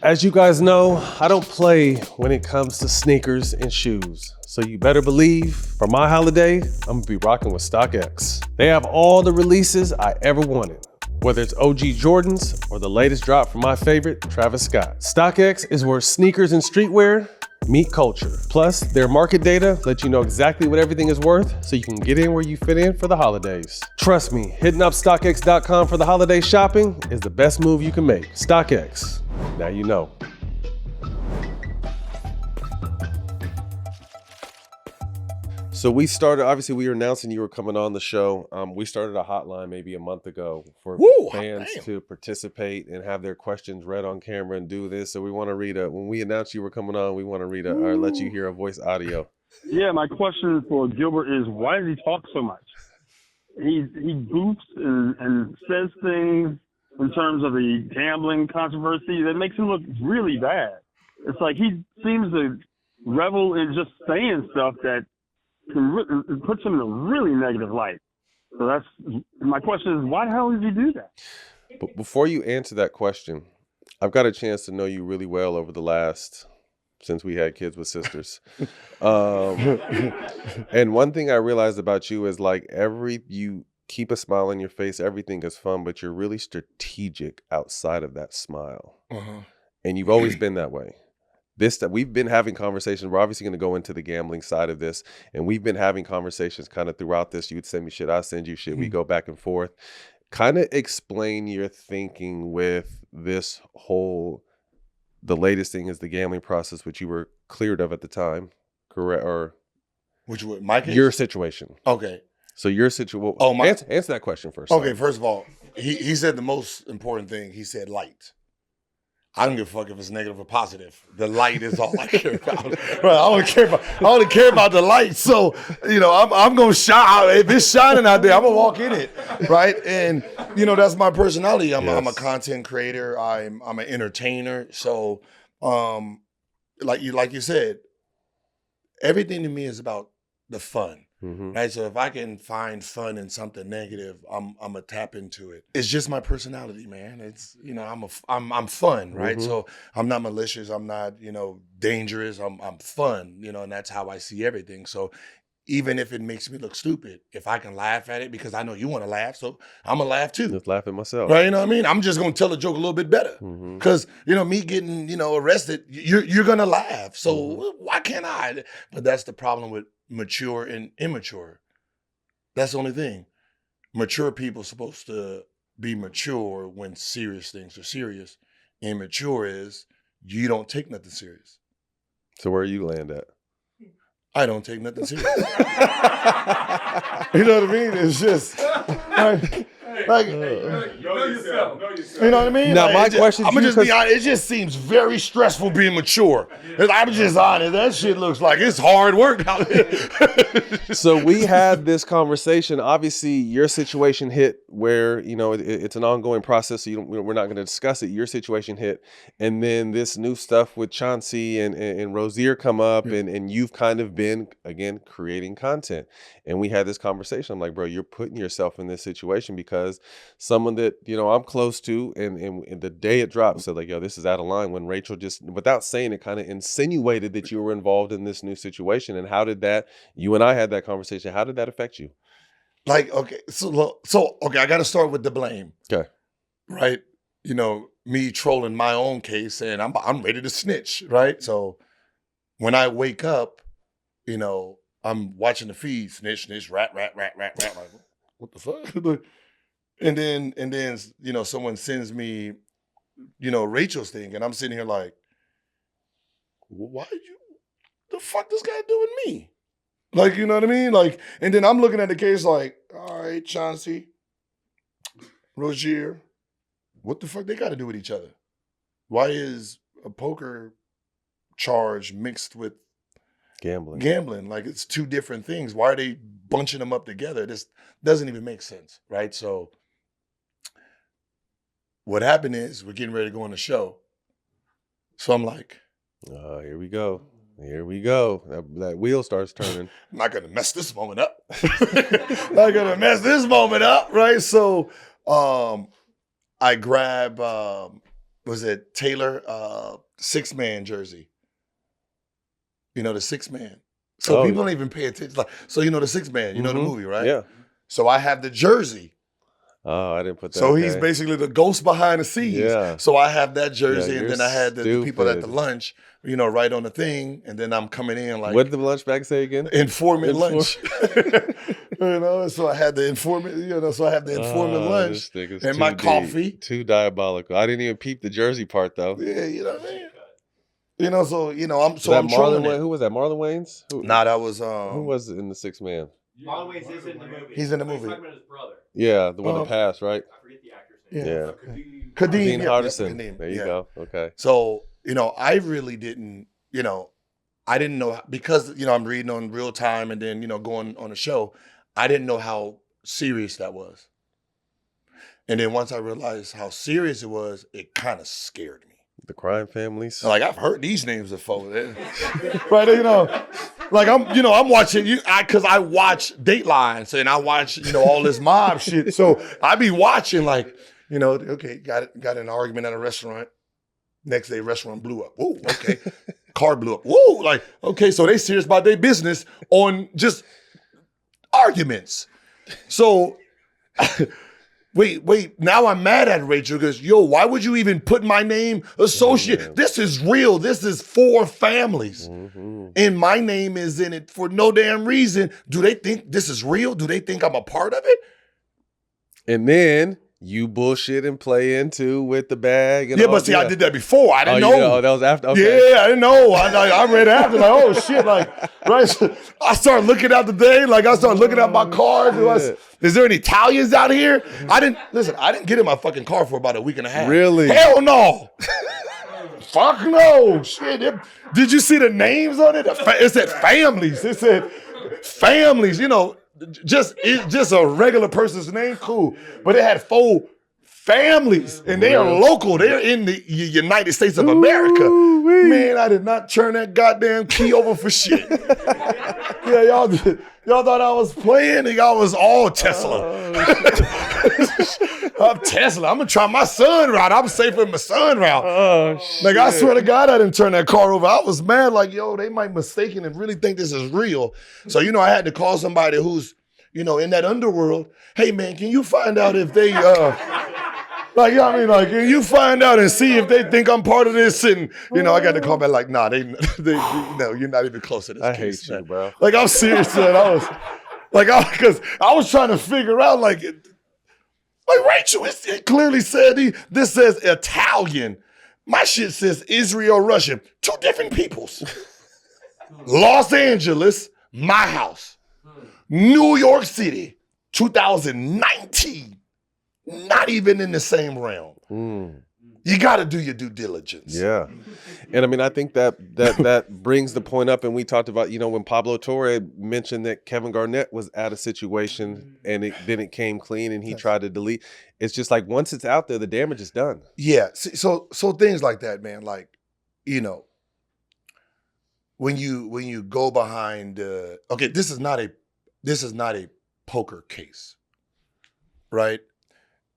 As you guys know, I don't play when it comes to sneakers and shoes. So you better believe for my holiday, I'm gonna be rocking with StockX. They have all the releases I ever wanted, whether it's OG Jordans or the latest drop from my favorite, Travis Scott. StockX is where sneakers and streetwear meet culture. Plus, their market data lets you know exactly what everything is worth so you can get in where you fit in for the holidays. Trust me, hitting up StockX.com for the holiday shopping is the best move you can make. StockX, now you know. So we started, obviously we were announcing you were coming on the show. We started a hotline maybe a month ago for fans to participate and have their questions read on camera and do this. So we want to read when we announced you were coming on, we want to read or let you hear a voice audio. Yeah, my question for Gilbert is, why does he talk so much? He goofs and says things in terms of the gambling controversy that makes him look really bad. It's like he seems to revel in just saying stuff that puts him in a really negative light. So that's my question is, why the hell does he do that? But before you answer that question, I've got a chance to know you really well over the last, since we had kids with sisters. And one thing I realized about you is like you keep a smile on your face, everything is fun, but you're really strategic outside of that smile. And you've always been that way. That we've been having conversations. We're obviously going to go into the gambling side of this, and we've been having conversations kind of throughout this. You would send me shit, I send you shit. We go back and forth. Kind of explain your thinking with this whole. The latest thing is the gambling process, which you were cleared of at the time, correct? Or which was my case? Your situation. Okay. So your situation. Answer that question first. Okay. First of all, he said the most important thing. He said light. I don't give a fuck if it's negative or positive. The light is all I care about. Right? I only care about the light. So, I'm gonna shine. If it's shining out there, I'm gonna walk in it. Right? And that's my personality. I'm a content creator. I'm an entertainer. So like you said, everything to me is about the fun. Right. So if I can find fun in something negative, I'm gonna tap into it. It's just my personality, man. It's I'm fun, right? So I'm not malicious. I'm not dangerous. I'm fun, and that's how I see everything. So even if it makes me look stupid, if I can laugh at it, because I know you want to laugh, so I'm gonna laugh too. Just laugh at myself, right? You know what I mean? I'm just gonna tell a joke a little bit better, because me getting arrested, you're gonna laugh. So why can't I? But that's the problem with mature and immature. That's the only thing. Mature people are supposed to be mature when serious things are serious. Immature is you don't take nothing serious. So where you land at? I don't take nothing serious. You know what I mean? It's just like know yourself. You know what I mean? Now my question, I'm gonna just be honest. It just seems very stressful being mature. I'm just honest. That shit looks like it's hard work out there. So we had this conversation. Obviously, your situation hit where it's an ongoing process. So we're not going to discuss it. Your situation hit, and then this new stuff with Chauncey and Rozier come up, and you've kind of been again creating content. And we had this conversation. I'm like, bro, you're putting yourself in this situation because someone that I'm close to, and the day it dropped, said like, yo, this is out of line. When Rachel just, without saying it, kind of insinuated that you were involved in this new situation. And how did that? You and I had that conversation. How did that affect you? Like, okay, so I got to start with the blame. Okay, right. Me trolling my own case, and I'm ready to snitch. Right. So when I wake up, I'm watching the feed, snitch, rat. Like, what the fuck? And then someone sends me, Rachel's thing, and I'm sitting here like, why the fuck this guy doing me? Like, you know what I mean? Like, and then I'm looking at the case like, all right, Chauncey, Rozier, what the fuck they got to do with each other? Why is a poker charge mixed with gambling? Like, it's two different things. Why are they bunching them up together? This doesn't even make sense, right? So what happened is we're getting ready to go on the show. So I'm like, here we go. Here we go. That wheel starts turning. I'm not going to mess this moment up. Not going to mess this moment up, right? So I grab, was it Taylor, 6-man jersey. You know, the 6-man. So people don't even pay attention. Like, so you know the 6-man, you know the movie, right? Yeah. So I have the jersey. Oh, I didn't put that. So he's basically the ghost behind the scenes. Yeah. So I have that jersey, and then I had the people at the stupid. lunch, you know, right on the thing, and then I'm coming in like, What did the lunch bag say again? informant lunch. You know, so I had the informant, you know, so I have the informant lunch and my coffee. Too diabolical. I didn't even peep the jersey part though. Yeah, you know what I mean? You know, so, you know, I'm Marlon trolling Wayne? it. Who was that? Marlon Wayans? Nah, that was who was in the 6-man? Marlon Wayans is in the movie. He's in the movie. He's talking about his brother. Yeah, the one that passed, right? I forget the actor's name. Yeah. Kadeem yeah, Hardison. Kadeem, There you yeah. go. Okay. So, you know, I really didn't, you know, I didn't know, because, you know, I'm reading on real time and then, you know, going on a show, I didn't know how serious that was. And then once I realized how serious it was, it kind of scared me. The crime families. Like, I've heard these names before. Right, you know, like I'm watching because I watch Dateline, and I watch, you know, all this mob shit. So I be watching, like, you know, okay, got an argument at a restaurant. Next day, restaurant blew up. Whoa, okay. Car blew up. Whoa, like, okay, so they serious about their business on just arguments. So wait, now I'm mad at Rachel because, yo, why would you even put my name associated? This is real. This is for families. And my name is in it for no damn reason. Do they think this is real? Do they think I'm a part of it? And then you bullshit and play into with the bag. And Yeah, but see, I did that before. I didn't know. Oh, that was after? Okay. Yeah, I didn't know. I read after, like, oh, shit. Like, right? So I started looking out the day. Like, I started looking at my cars. Is there any Italians out here? I didn't get in my fucking car for about a week and a half. Really? Hell no. Fuck no. Shit. Did you see the names on it? It said families. It said families, you know. Just a regular person's name, cool. But it had 4 families, and they are local. They're in the United States of America. Man, I did not turn that goddamn key over for shit. Yeah, y'all thought I was playing, and y'all was all Tesla. I'm Tesla. I'm gonna try my sun route. I'm safe in my sun route. Oh, shit. Like, I swear to God, I didn't turn that car over. I was mad, like, yo, they might mistaken and really think this is real. So, you know, I had to call somebody who's, you know, in that underworld. Hey, man, can you find out if they, like, you know what I mean? Like, can you find out and see if they think I'm part of this? And, you know, I got to call back like, nah, they no, you're not even close to this I case, hate you, man. bro. Like, I'm serious, man. Because I was trying to figure out, like Rachel, it clearly said, this says Italian. My shit says Israel, Russian. 2 different peoples. Los Angeles, my house. New York City, 2019. Not even in the same realm. You got to do your due diligence. Yeah. And I mean, I think that brings the point up. And we talked about, you know, when Pablo Torre mentioned that Kevin Garnett was at a situation and it came clean and he tried to delete. It's just like, once it's out there, the damage is done. Yeah. So things like that, man, like, you know, when you go behind, okay, this is not a poker case, right?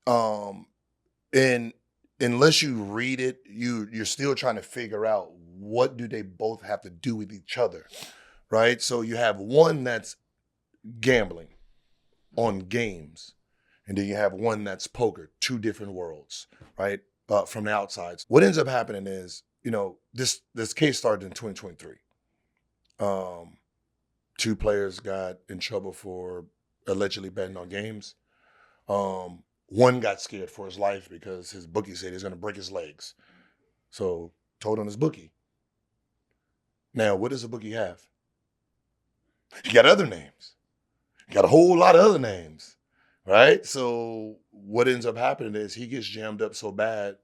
And unless you read it, you're still trying to figure out what do they both have to do with each other, right? So you have one that's gambling on games, and then you have one that's poker, 2 different worlds, right? From the outside. What ends up happening is, you know, this case started in 2023. 2 players got in trouble for allegedly betting on games. One got scared for his life because his bookie said he's going to break his legs. So told on his bookie. Now, what does a bookie have? He got other names. He got a whole lot of other names, right? So what ends up happening is he gets jammed up so bad,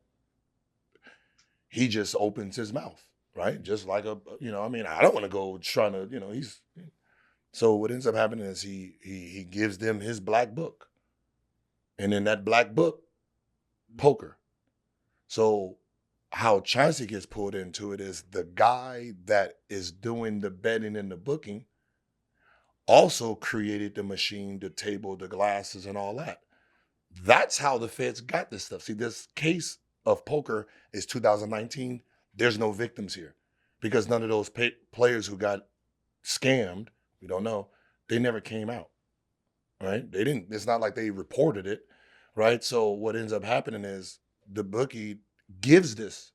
he just opens his mouth, right? Just like I don't want to go trying to, so what ends up happening is he gives them his black book. And in that black book, poker. So how Chauncey gets pulled into it is the guy that is doing the betting and the booking also created the machine, the table, the glasses, and all that. That's how the feds got this stuff. See, this case of poker is 2019. There's no victims here because none of those players who got scammed, we don't know, they never came out, right? They didn't. It's not like they reported it, right? So what ends up happening is the bookie gives this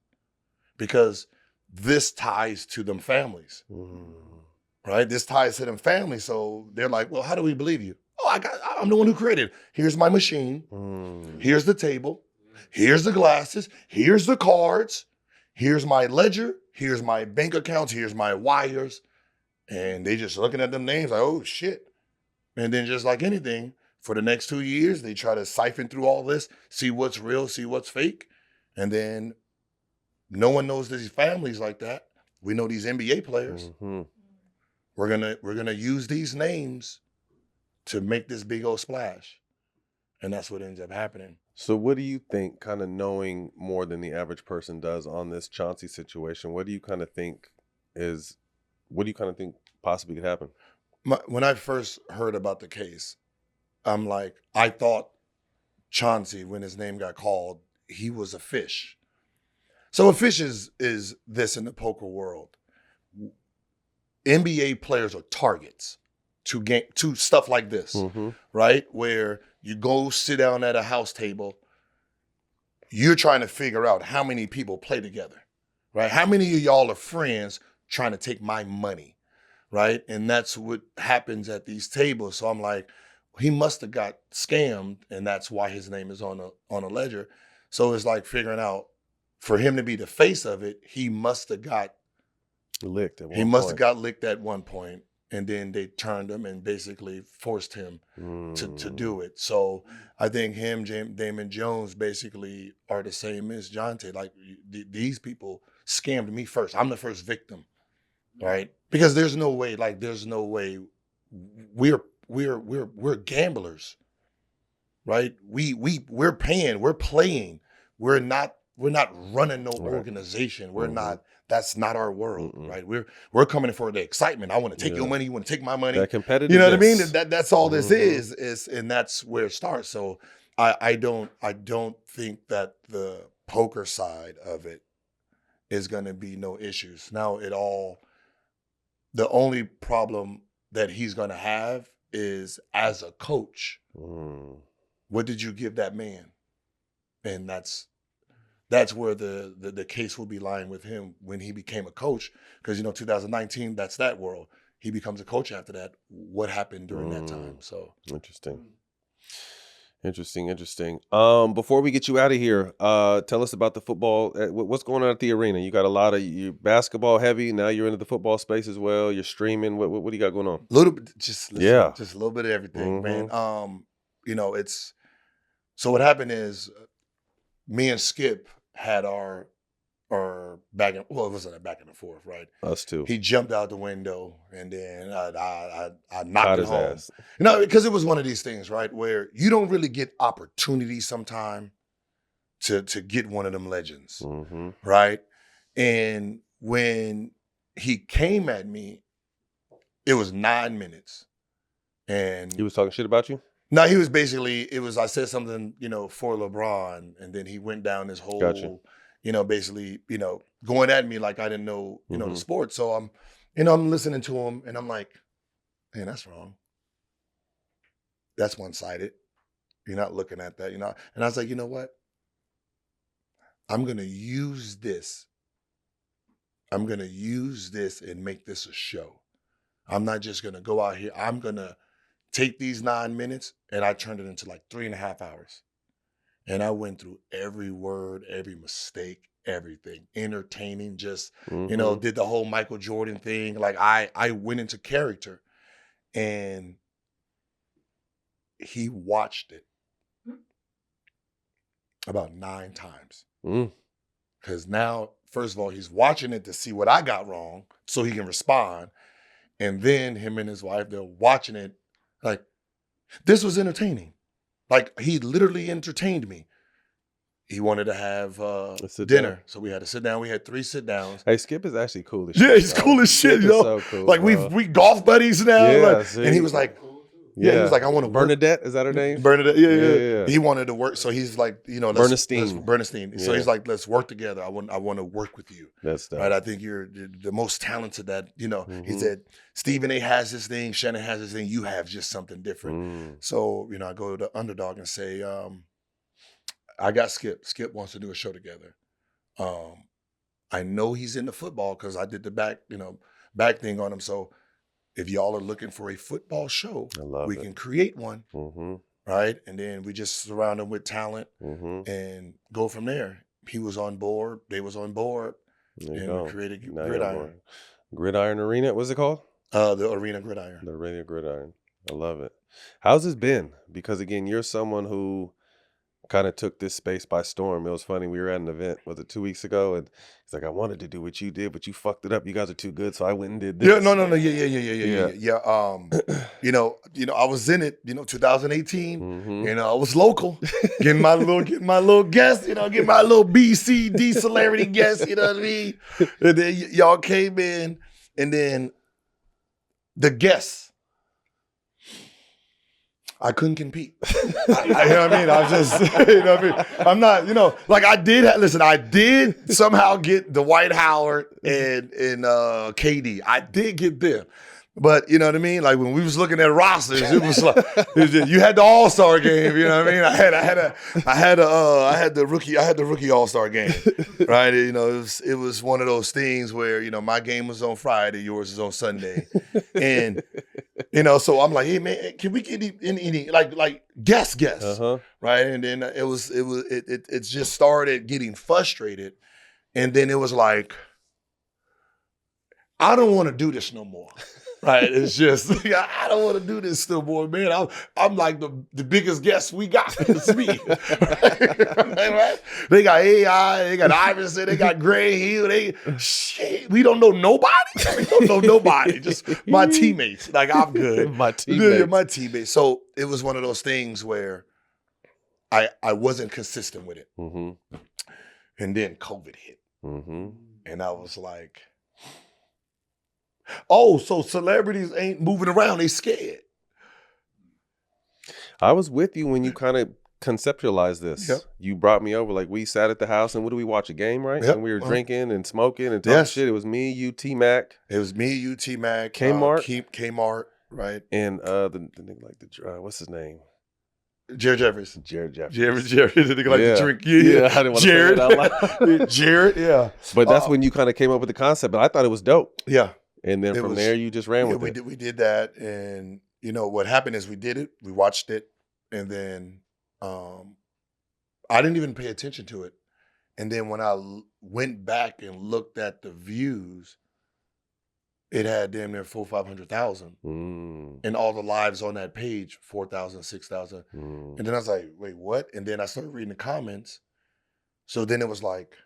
because this ties to them families. Right? This ties to them families. So they're like, well, how do we believe you? Oh, I'm the one who created it. Here's my machine. Here's the table. Here's the glasses. Here's the cards. Here's my ledger. Here's my bank accounts. Here's my wires. And they just looking at them names like, oh, shit. And then just like anything, for the next 2 years, they try to siphon through all this, see what's real, see what's fake. And then no one knows these families like that. We know these NBA players. We're gonna use these names to make this big old splash, and that's what ends up happening. So, what do you think, kind of knowing more than the average person does on this Chauncey situation? What do you kind of think possibly could happen? When I first heard about the case, I'm like, I thought Chauncey, when his name got called, he was a fish. So a fish is this in the poker world. NBA players are targets to stuff like this, right? Where you go sit down at a house table, you're trying to figure out how many people play together, right? How many of y'all are friends trying to take my money, right? And that's what happens at these tables. So I'm like, he must have got scammed, and that's why his name is on a ledger. So it's like figuring out, for him to be the face of it, he must have got licked at one point, and then they turned him and basically forced him to do it. So I think him, Damon Jones, basically are the same as Jonte. Like these people scammed me first. I'm the first victim, right? Because there's no way. We're gamblers, right? We're paying. We're playing. We're not running no organization. We're not. That's not our world, right? We're coming for the excitement. I want to take your money. You want to take my money. That competitive. You know what I mean? That's all this is, and that's where it starts. So I don't think that the poker side of it is going to be no issues. Now the only problem that he's going to have is as a coach. What did you give that man? And that's where the case will be lying with him when he became a coach. Because, 2019, that's that world. He becomes a coach after that. What happened during that time? So Interesting. Before we get you out of here, tell us about the football. What's going on at the arena? You got a lot of you basketball heavy. Now you're into the football space as well. You're streaming. What do you got going on? A little bit, just a little bit of everything, man. It's so what happened is me and Skip had our back and it wasn't a back and forth, right? Us too. He jumped out the window and then I knocked his home. ass. Because it was one of these things, right, where you don't really get opportunities sometime to get one of them legends, right? And when he came at me, it was 9 minutes, and he was talking shit about you. No, he was basically, I said something, for LeBron, and then he went down this whole, basically, going at me like I didn't know, the sport. So I'm listening to him, and I'm like, man, that's wrong. That's one-sided. You're not looking at that, And I was like, you know what? I'm going to use this. I'm going to use this and make this a show. I'm not just going to go out here. I'm going to take these 9 minutes, and I turned it into like 3.5 hours. And I went through every word, every mistake, everything. Entertaining, just, did the whole Michael Jordan thing. Like I went into character. And he watched it about 9 times. Because now, first of all, he's watching it to see what I got wrong so he can respond. And then him and his wife, they're watching it like, this was entertaining. Like, he literally entertained me. He wanted to have dinner. Down. So we had to sit down. We had 3 sit downs. Hey, Skip is actually cool as shit. Yeah, he's cool as shit, Skip yo. is so cool, like, bro. we golf buddies now. Yeah, like, see? and he was like, he was like, I want to work. Bernadette, is that her name? Bernadette, yeah. He wanted to work. So he's like, Bernstein. Bernstein. So Yeah. he's like, let's work together. I want to work with you. That's dope. Right. I think you're the most talented that, Mm-hmm. he said, Stephen A has this thing, Shannon has this thing, you have just something different. So, I go to the underdog and say, I got Skip. Skip wants to do a show together. I know he's into football because I did the back thing on him. So if y'all are looking for a football show, we can create one, right? And then we just surround him with talent and go from there. He was on board. They was on board. And we created Gridiron. Gridiron Arena, what's it called? The Arena Gridiron. The Arena Gridiron. I love it. How's this been? Because, again, you're someone who kind of took this space by storm. It was funny. We were at an event, was it 2 weeks ago? And he's like, I wanted to do what you did, but you fucked it up. You guys are too good, so I went and did this. Yeah, no. Yeah. I was in it, 2018. I was local, getting my little guest, getting my little B, C, D celebrity guest, you know what I mean? And then y'all came in, and then the guests, I couldn't compete. You know what I mean? I was just, I'm not, like I did somehow get Dwight Howard and KD. I did get them. But you know what I mean? Like when we was looking at rosters, it was like you had the All-Star game, you know what I mean? I had the rookie All-Star game. Right? It was one of those things where, my game was on Friday, yours is on Sunday. And so I'm like, hey man, can we get any like guess, right? And then it just started getting frustrated, and then it was like, I don't want to do this no more, right? It's just I don't want to do this no more, man. I'm like the biggest guest we got. It's me, right? They got AI, they got Iverson, they got Gray Hill. We don't know nobody. We don't know nobody. Just my teammates. Like I'm good. My teammates. Yeah, my teammates. So it was one of those things where I wasn't consistent with it, and then COVID hit, and I was like, oh, so celebrities ain't moving around, they scared. I was with you when you kind of conceptualized this. Yep. You brought me over, like we sat at the house and what do we watch, a game, right? Yep. And we were drinking and smoking and talking shit. It was me, you, T-Mac. It was me, you, T-Mac. Kmart. Kmart, right? And the nigga like the, what's his name? Jared Jeffers. Jared Jeffers. Jared, the nigga like to drink. Yeah, I didn't want to say it out loud. Jared, yeah. But that's when you kind of came up with the concept, but I thought it was dope. Yeah. And then from there, you just ran with it. We did that, and what happened is we did it, we watched it, and then I didn't even pay attention to it. And then when I went back and looked at the views, it had damn near 500,000, and all the lives on that page 4,000, 6,000, and then I was like, wait, what? And then I started reading the comments. So then it was like,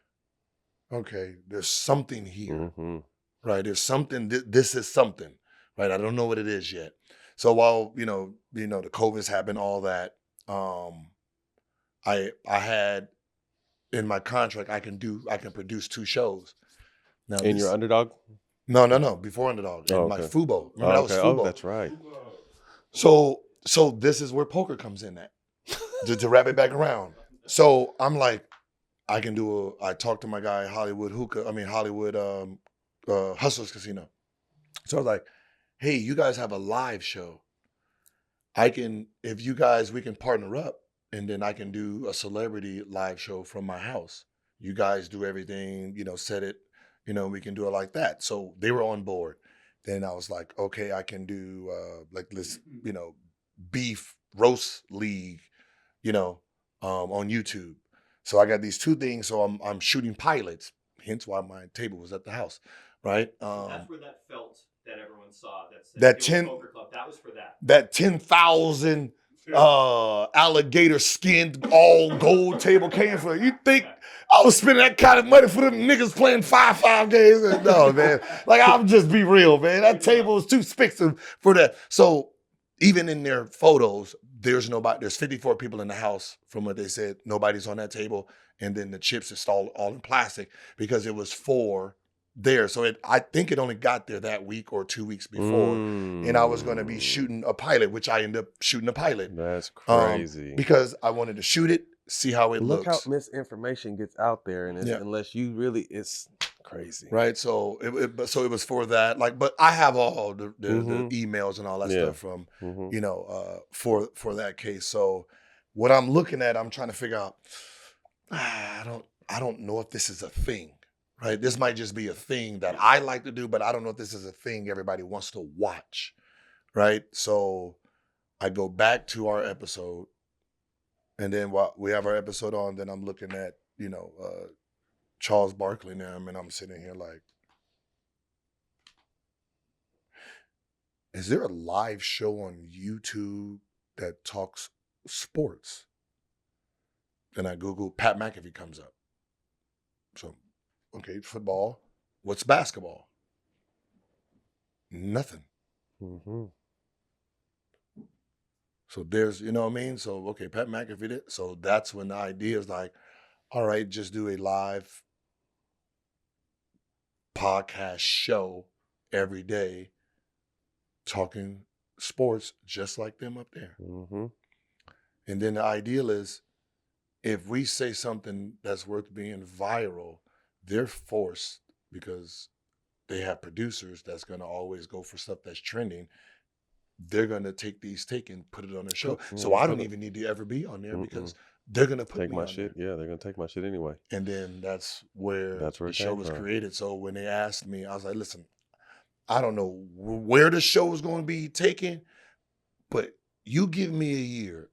okay, there's something here. Right, there's something. This is something, right? I don't know what it is yet. So while the COVID's happened, all that, I had in my contract I can produce 2 shows. Now In your underdog? No, before underdog. Oh, And my okay. Fubo. Remember that was Fubo. Oh, that's right. So this is where poker comes in at. to wrap it back around. So I'm like, I talked to my guy Hollywood Hustlers Casino. So I was like, hey, you guys have a live show. We can partner up, and then I can do a celebrity live show from my house. You guys do everything, set it, we can do it like that. So they were on board. Then I was like, okay, I can do this, beef roast league, on YouTube. So I got these 2 things. So I'm shooting pilots, hence why my table was at the house. Right. That's where that felt that everyone everyone saw That Guild 10 Poker Club. That was for that. That 10,000 alligator skinned all gold table came for. You think I was spending that kind of money for them niggas playing 5 games? No, man. Like, I'll just be real, man. That table is too expensive for that. So even in their photos, there's nobody. There's 54 people in the house from what they said. Nobody's on that table. And then the chips is all in plastic because it was for there. So I think it only got there that week or 2 weeks before. And I was going to be shooting a pilot, which I ended up shooting a pilot. That's crazy. Because I wanted to shoot it, see how it Look looks. how misinformation gets out there, and unless you really, it's crazy. Right. So it was for that. Like, but I have all the emails and all that stuff from, for that case. So what I'm looking at, I'm trying to figure out, I don't know if this is a thing. Right, this might just be a thing that I like to do, but I don't know if this is a thing everybody wants to watch, right? So I go back to our episode, and then while we have our episode on, then I'm looking at, Charles Barkley now, and I'm sitting here like, is there a live show on YouTube that talks sports? Then I Google, Pat McAfee comes up. So, okay, football. What's basketball? Nothing. Mm-hmm. So there's, you know what I mean? So, okay, Pat McAfee did. So that's when the idea is like, all right, just do a live podcast show every day talking sports just like them up there. Mm-hmm. And then the ideal is if we say something that's worth being viral, they're forced because they have producers that's going to always go for stuff that's trending. They're going to take and put it on their show. So I don't even need to ever be on there because they're going to put my shit. Yeah, they're going to take my shit anyway. And then that's where the show was created. So when they asked me, I was like, listen, I don't know where the show is going to be taken, but you give me a year.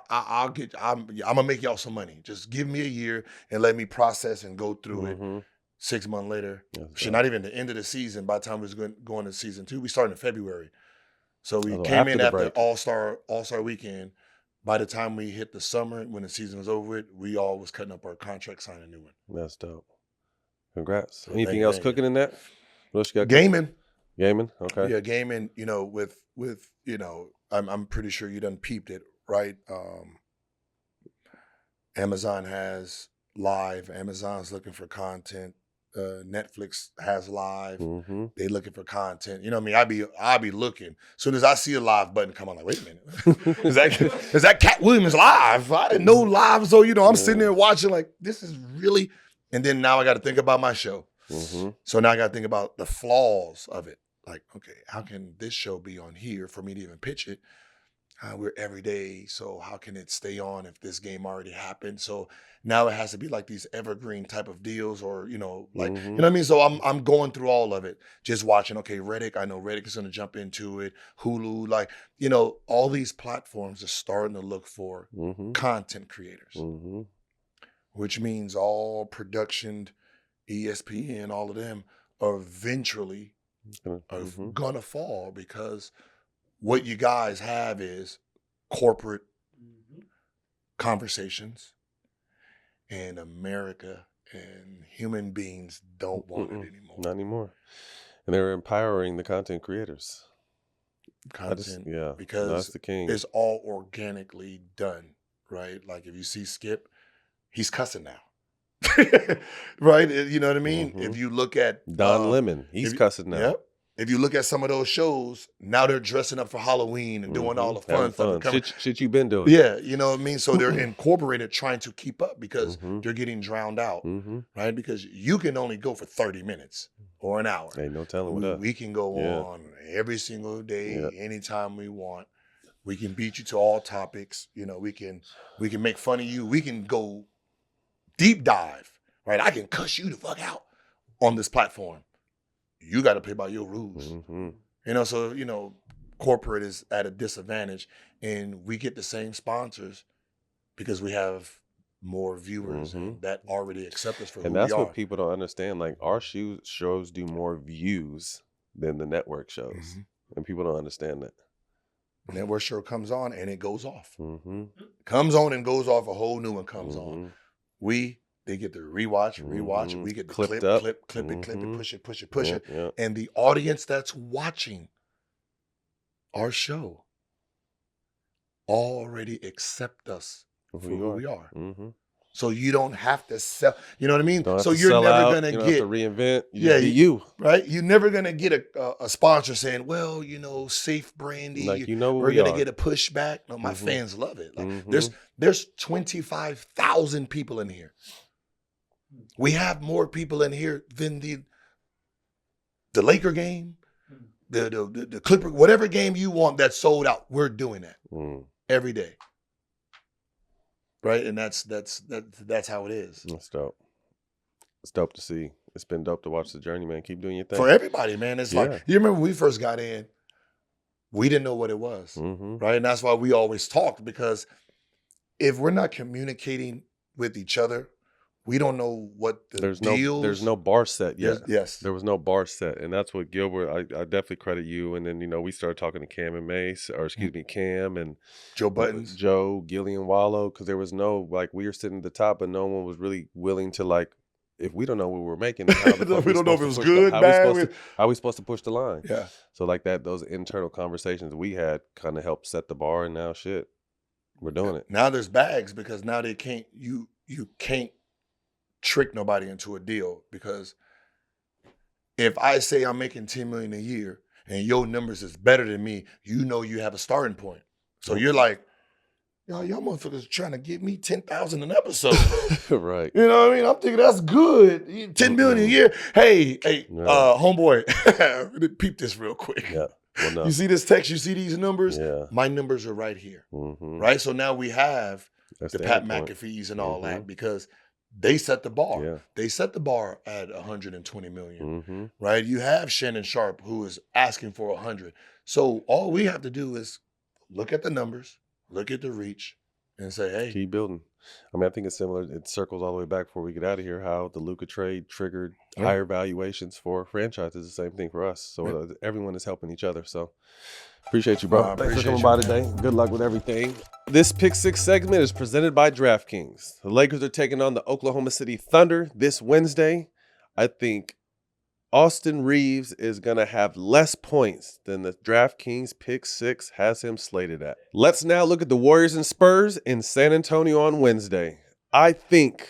I'm gonna make y'all some money. Just give me a year and let me process and go through it. 6 months later, not even the end of the season. By the time we was going to season 2, we started in February. So we came in after All-Star Weekend. By the time we hit the summer, when the season was over with, we all was cutting up our contract, signing a new one. That's dope. Congrats. So anything else cooking in that? What else you got? Gaming. Okay. Yeah, gaming. With I'm pretty sure you done peeped it. Right, Amazon has live. Amazon's looking for content. Netflix has live. Mm-hmm. They looking for content. You know what I mean? I'll be looking. As soon as I see a live button come on, like, wait a minute, is that Cat Williams live? I didn't know live. So I'm sitting there watching like this is really. And then now I got to think about my show. Mm-hmm. So now I got to think about the flaws of it. Like, okay, how can this show be on here for me to even pitch it? We're every day, so how can it stay on if this game already happened? So now it has to be like these evergreen type of deals, or you know what I mean. So I'm going through all of it, just watching. Okay, Reddick, I know Reddick is going to jump into it. Hulu, all these platforms are starting to look for content creators, which means all production, ESPN, all of them are eventually gonna fall because. What you guys have is corporate conversations, and America and human beings don't want it anymore. Not anymore. And they're empowering the content creators. Because that's the king. It's all organically done, right? Like if you see Skip, he's cussing now. Right? You know what I mean? If you look at Don Lemon, he's cussing now. Yep. If you look at some of those shows, now they're dressing up for Halloween and doing all the fun stuff. Shit you've been doing. Yeah, you know what I mean? So they're incorporated trying to keep up because they're getting drowned out, right? Because you can only go for 30 minutes or an hour. Ain't no telling what we can go on every single day, anytime we want. We can beat you to all topics. You know, we can make fun of you. We can go deep dive, right? I can cuss you the fuck out on this platform. You got to play by your rules. So, corporate is at a disadvantage, and we get the same sponsors because we have more viewers and that already accept us for who we are. And that's what people don't understand. Like, our shows do more views than the network shows. And people don't understand that. And then where show comes on and it goes off. Mm-hmm. Comes on and goes off, a whole new one comes Mm-hmm. on. They get to rewatch, Mm-hmm. we get to Clipped clip up. it, Mm-hmm. push it. Yeah. And the audience that's watching our show already accept us for who we are. Mm-hmm. So you don't have to sell, you know what I mean? Don't have So to you're sell never out. gonna You don't get have to reinvent. Yeah, Just be you. right? You're never gonna get a sponsor saying, well, safe brandy. Like, you know what we're we gonna are. get a pushback. No, my Mhm. fans love it. Like Mhm. there's 25,000 people in here. We have more people in here than the Laker game, the Clipper, whatever game you want that's sold out. We're doing that every day. Right? And that's how it is. That's dope. It's dope to see. It's been dope to watch the journey, man. Keep doing your thing. For everybody, man. It's Yeah. like, you remember when we first got in, we didn't know what it was. Mm-hmm. Right? And that's why we always talked, because if we're not communicating with each other, we don't know what the deals. There's no bar set yet. Yes. There was no bar set. And that's what Gilbert, I definitely credit you. And then, we started talking to Cam and Mace, or excuse me, Cam and Joe Buttons. Joe, Gillian Wallow, because there was no, we were sitting at the top, but no one was really willing to, if we don't know what we're making, how the fuck We don't know if it was good, how bad. are we supposed to push the line? Yeah. So those internal conversations we had kind of helped set the bar, and now we're doing it. Now there's bags, because now they can't, you can't trick nobody into a deal, because if I say I'm making $10 million a year and your numbers is better than me, you have a starting point. So you're like, y'all motherfuckers trying to give me $10,000 an episode. Right. You know what I mean? I'm thinking that's good. $10 million a year. Hey, homeboy, peep this real quick. Yeah. Well, no. You see this text? You see these numbers? Yeah. My numbers are right here. Mm-hmm. Right? So now we have That's the the Pat end point. McAfees and all Mm-hmm. that, because they set the bar. Yeah. They set the bar at $120 million, Mm-hmm. right? You have Shannon Sharp, who is asking for 100. So all we have to do is look at the numbers, look at the reach, and say, hey. Keep building. I think it's similar. It circles all the way back before we get out of here, how the Luka trade triggered higher valuations for franchises. The same thing for us. So everyone is helping each other. So appreciate you, bro. Thanks for appreciate coming you, by man. today. Good luck with everything. This Pick 6 segment is presented by DraftKings. The Lakers are taking on the Oklahoma City Thunder this Wednesday. I think Austin Reeves is going to have less points than the DraftKings Pick 6 has him slated at. Let's now look at the Warriors and Spurs in San Antonio on Wednesday. I think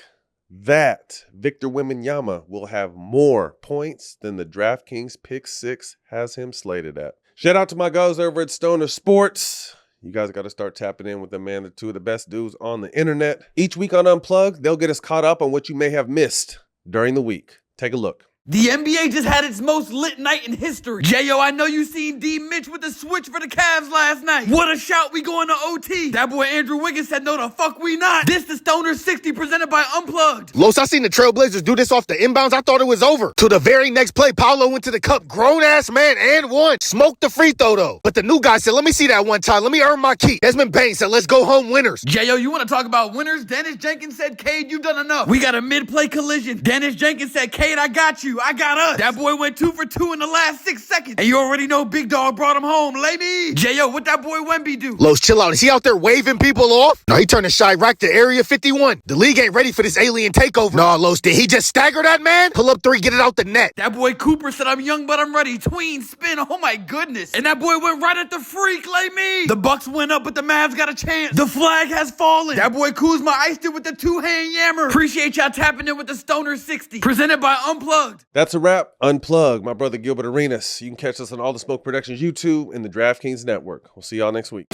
that Victor Wembanyama will have more points than the DraftKings Pick 6 has him slated at. Shout out to my guys over at Stoner Sports. You guys got to start tapping in with them, man. They're two of the best dudes on the internet. Each week on Unplugged, they'll get us caught up on what you may have missed during the week. Take a look. The NBA just had its most lit night in history. J.O., I know you seen D. Mitch with the switch for the Cavs last night. What a shout, we going to OT. That boy Andrew Wiggins said, no the fuck we not. This the Stoner 60 presented by Unplugged. Los, I seen the Trailblazers do this off the inbounds. I thought it was over. To the very next play, Paolo went to the cup, grown-ass man, and won. Smoked the free throw, though. But the new guy said, let me see that one time. Let me earn my keep. Desmond Bain said, let's go home winners. J.O., you want to talk about winners? Dennis Jenkins said, Cade, you've done enough. We got a mid-play collision. Dennis Jenkins said, Cade, I got you. I got us. That boy went 2 for 2 in the last 6 seconds. And you already know Big Dog brought him home. Lay me. J.O., what that boy Wemby do? Los, chill out. Is he out there waving people off? No, he turned the Chirac to Area 51. The league ain't ready for this alien takeover. No, Los, did he just stagger that man? Pull up 3, get it out the net. That boy Cooper said, I'm young, but I'm ready. Tween, spin, oh my goodness. And that boy went right at the freak, lay me. The Bucks went up, but the Mavs got a chance. The flag has fallen. That boy Kuzma iced it with the 2-hand yammer. Appreciate y'all tapping in with the Stoner 60. Presented by Unplugged. That's a wrap. Unplugged. My brother Gilbert Arenas. You can catch us on All the Smoke Productions YouTube and the DraftKings Network. We'll see y'all next week.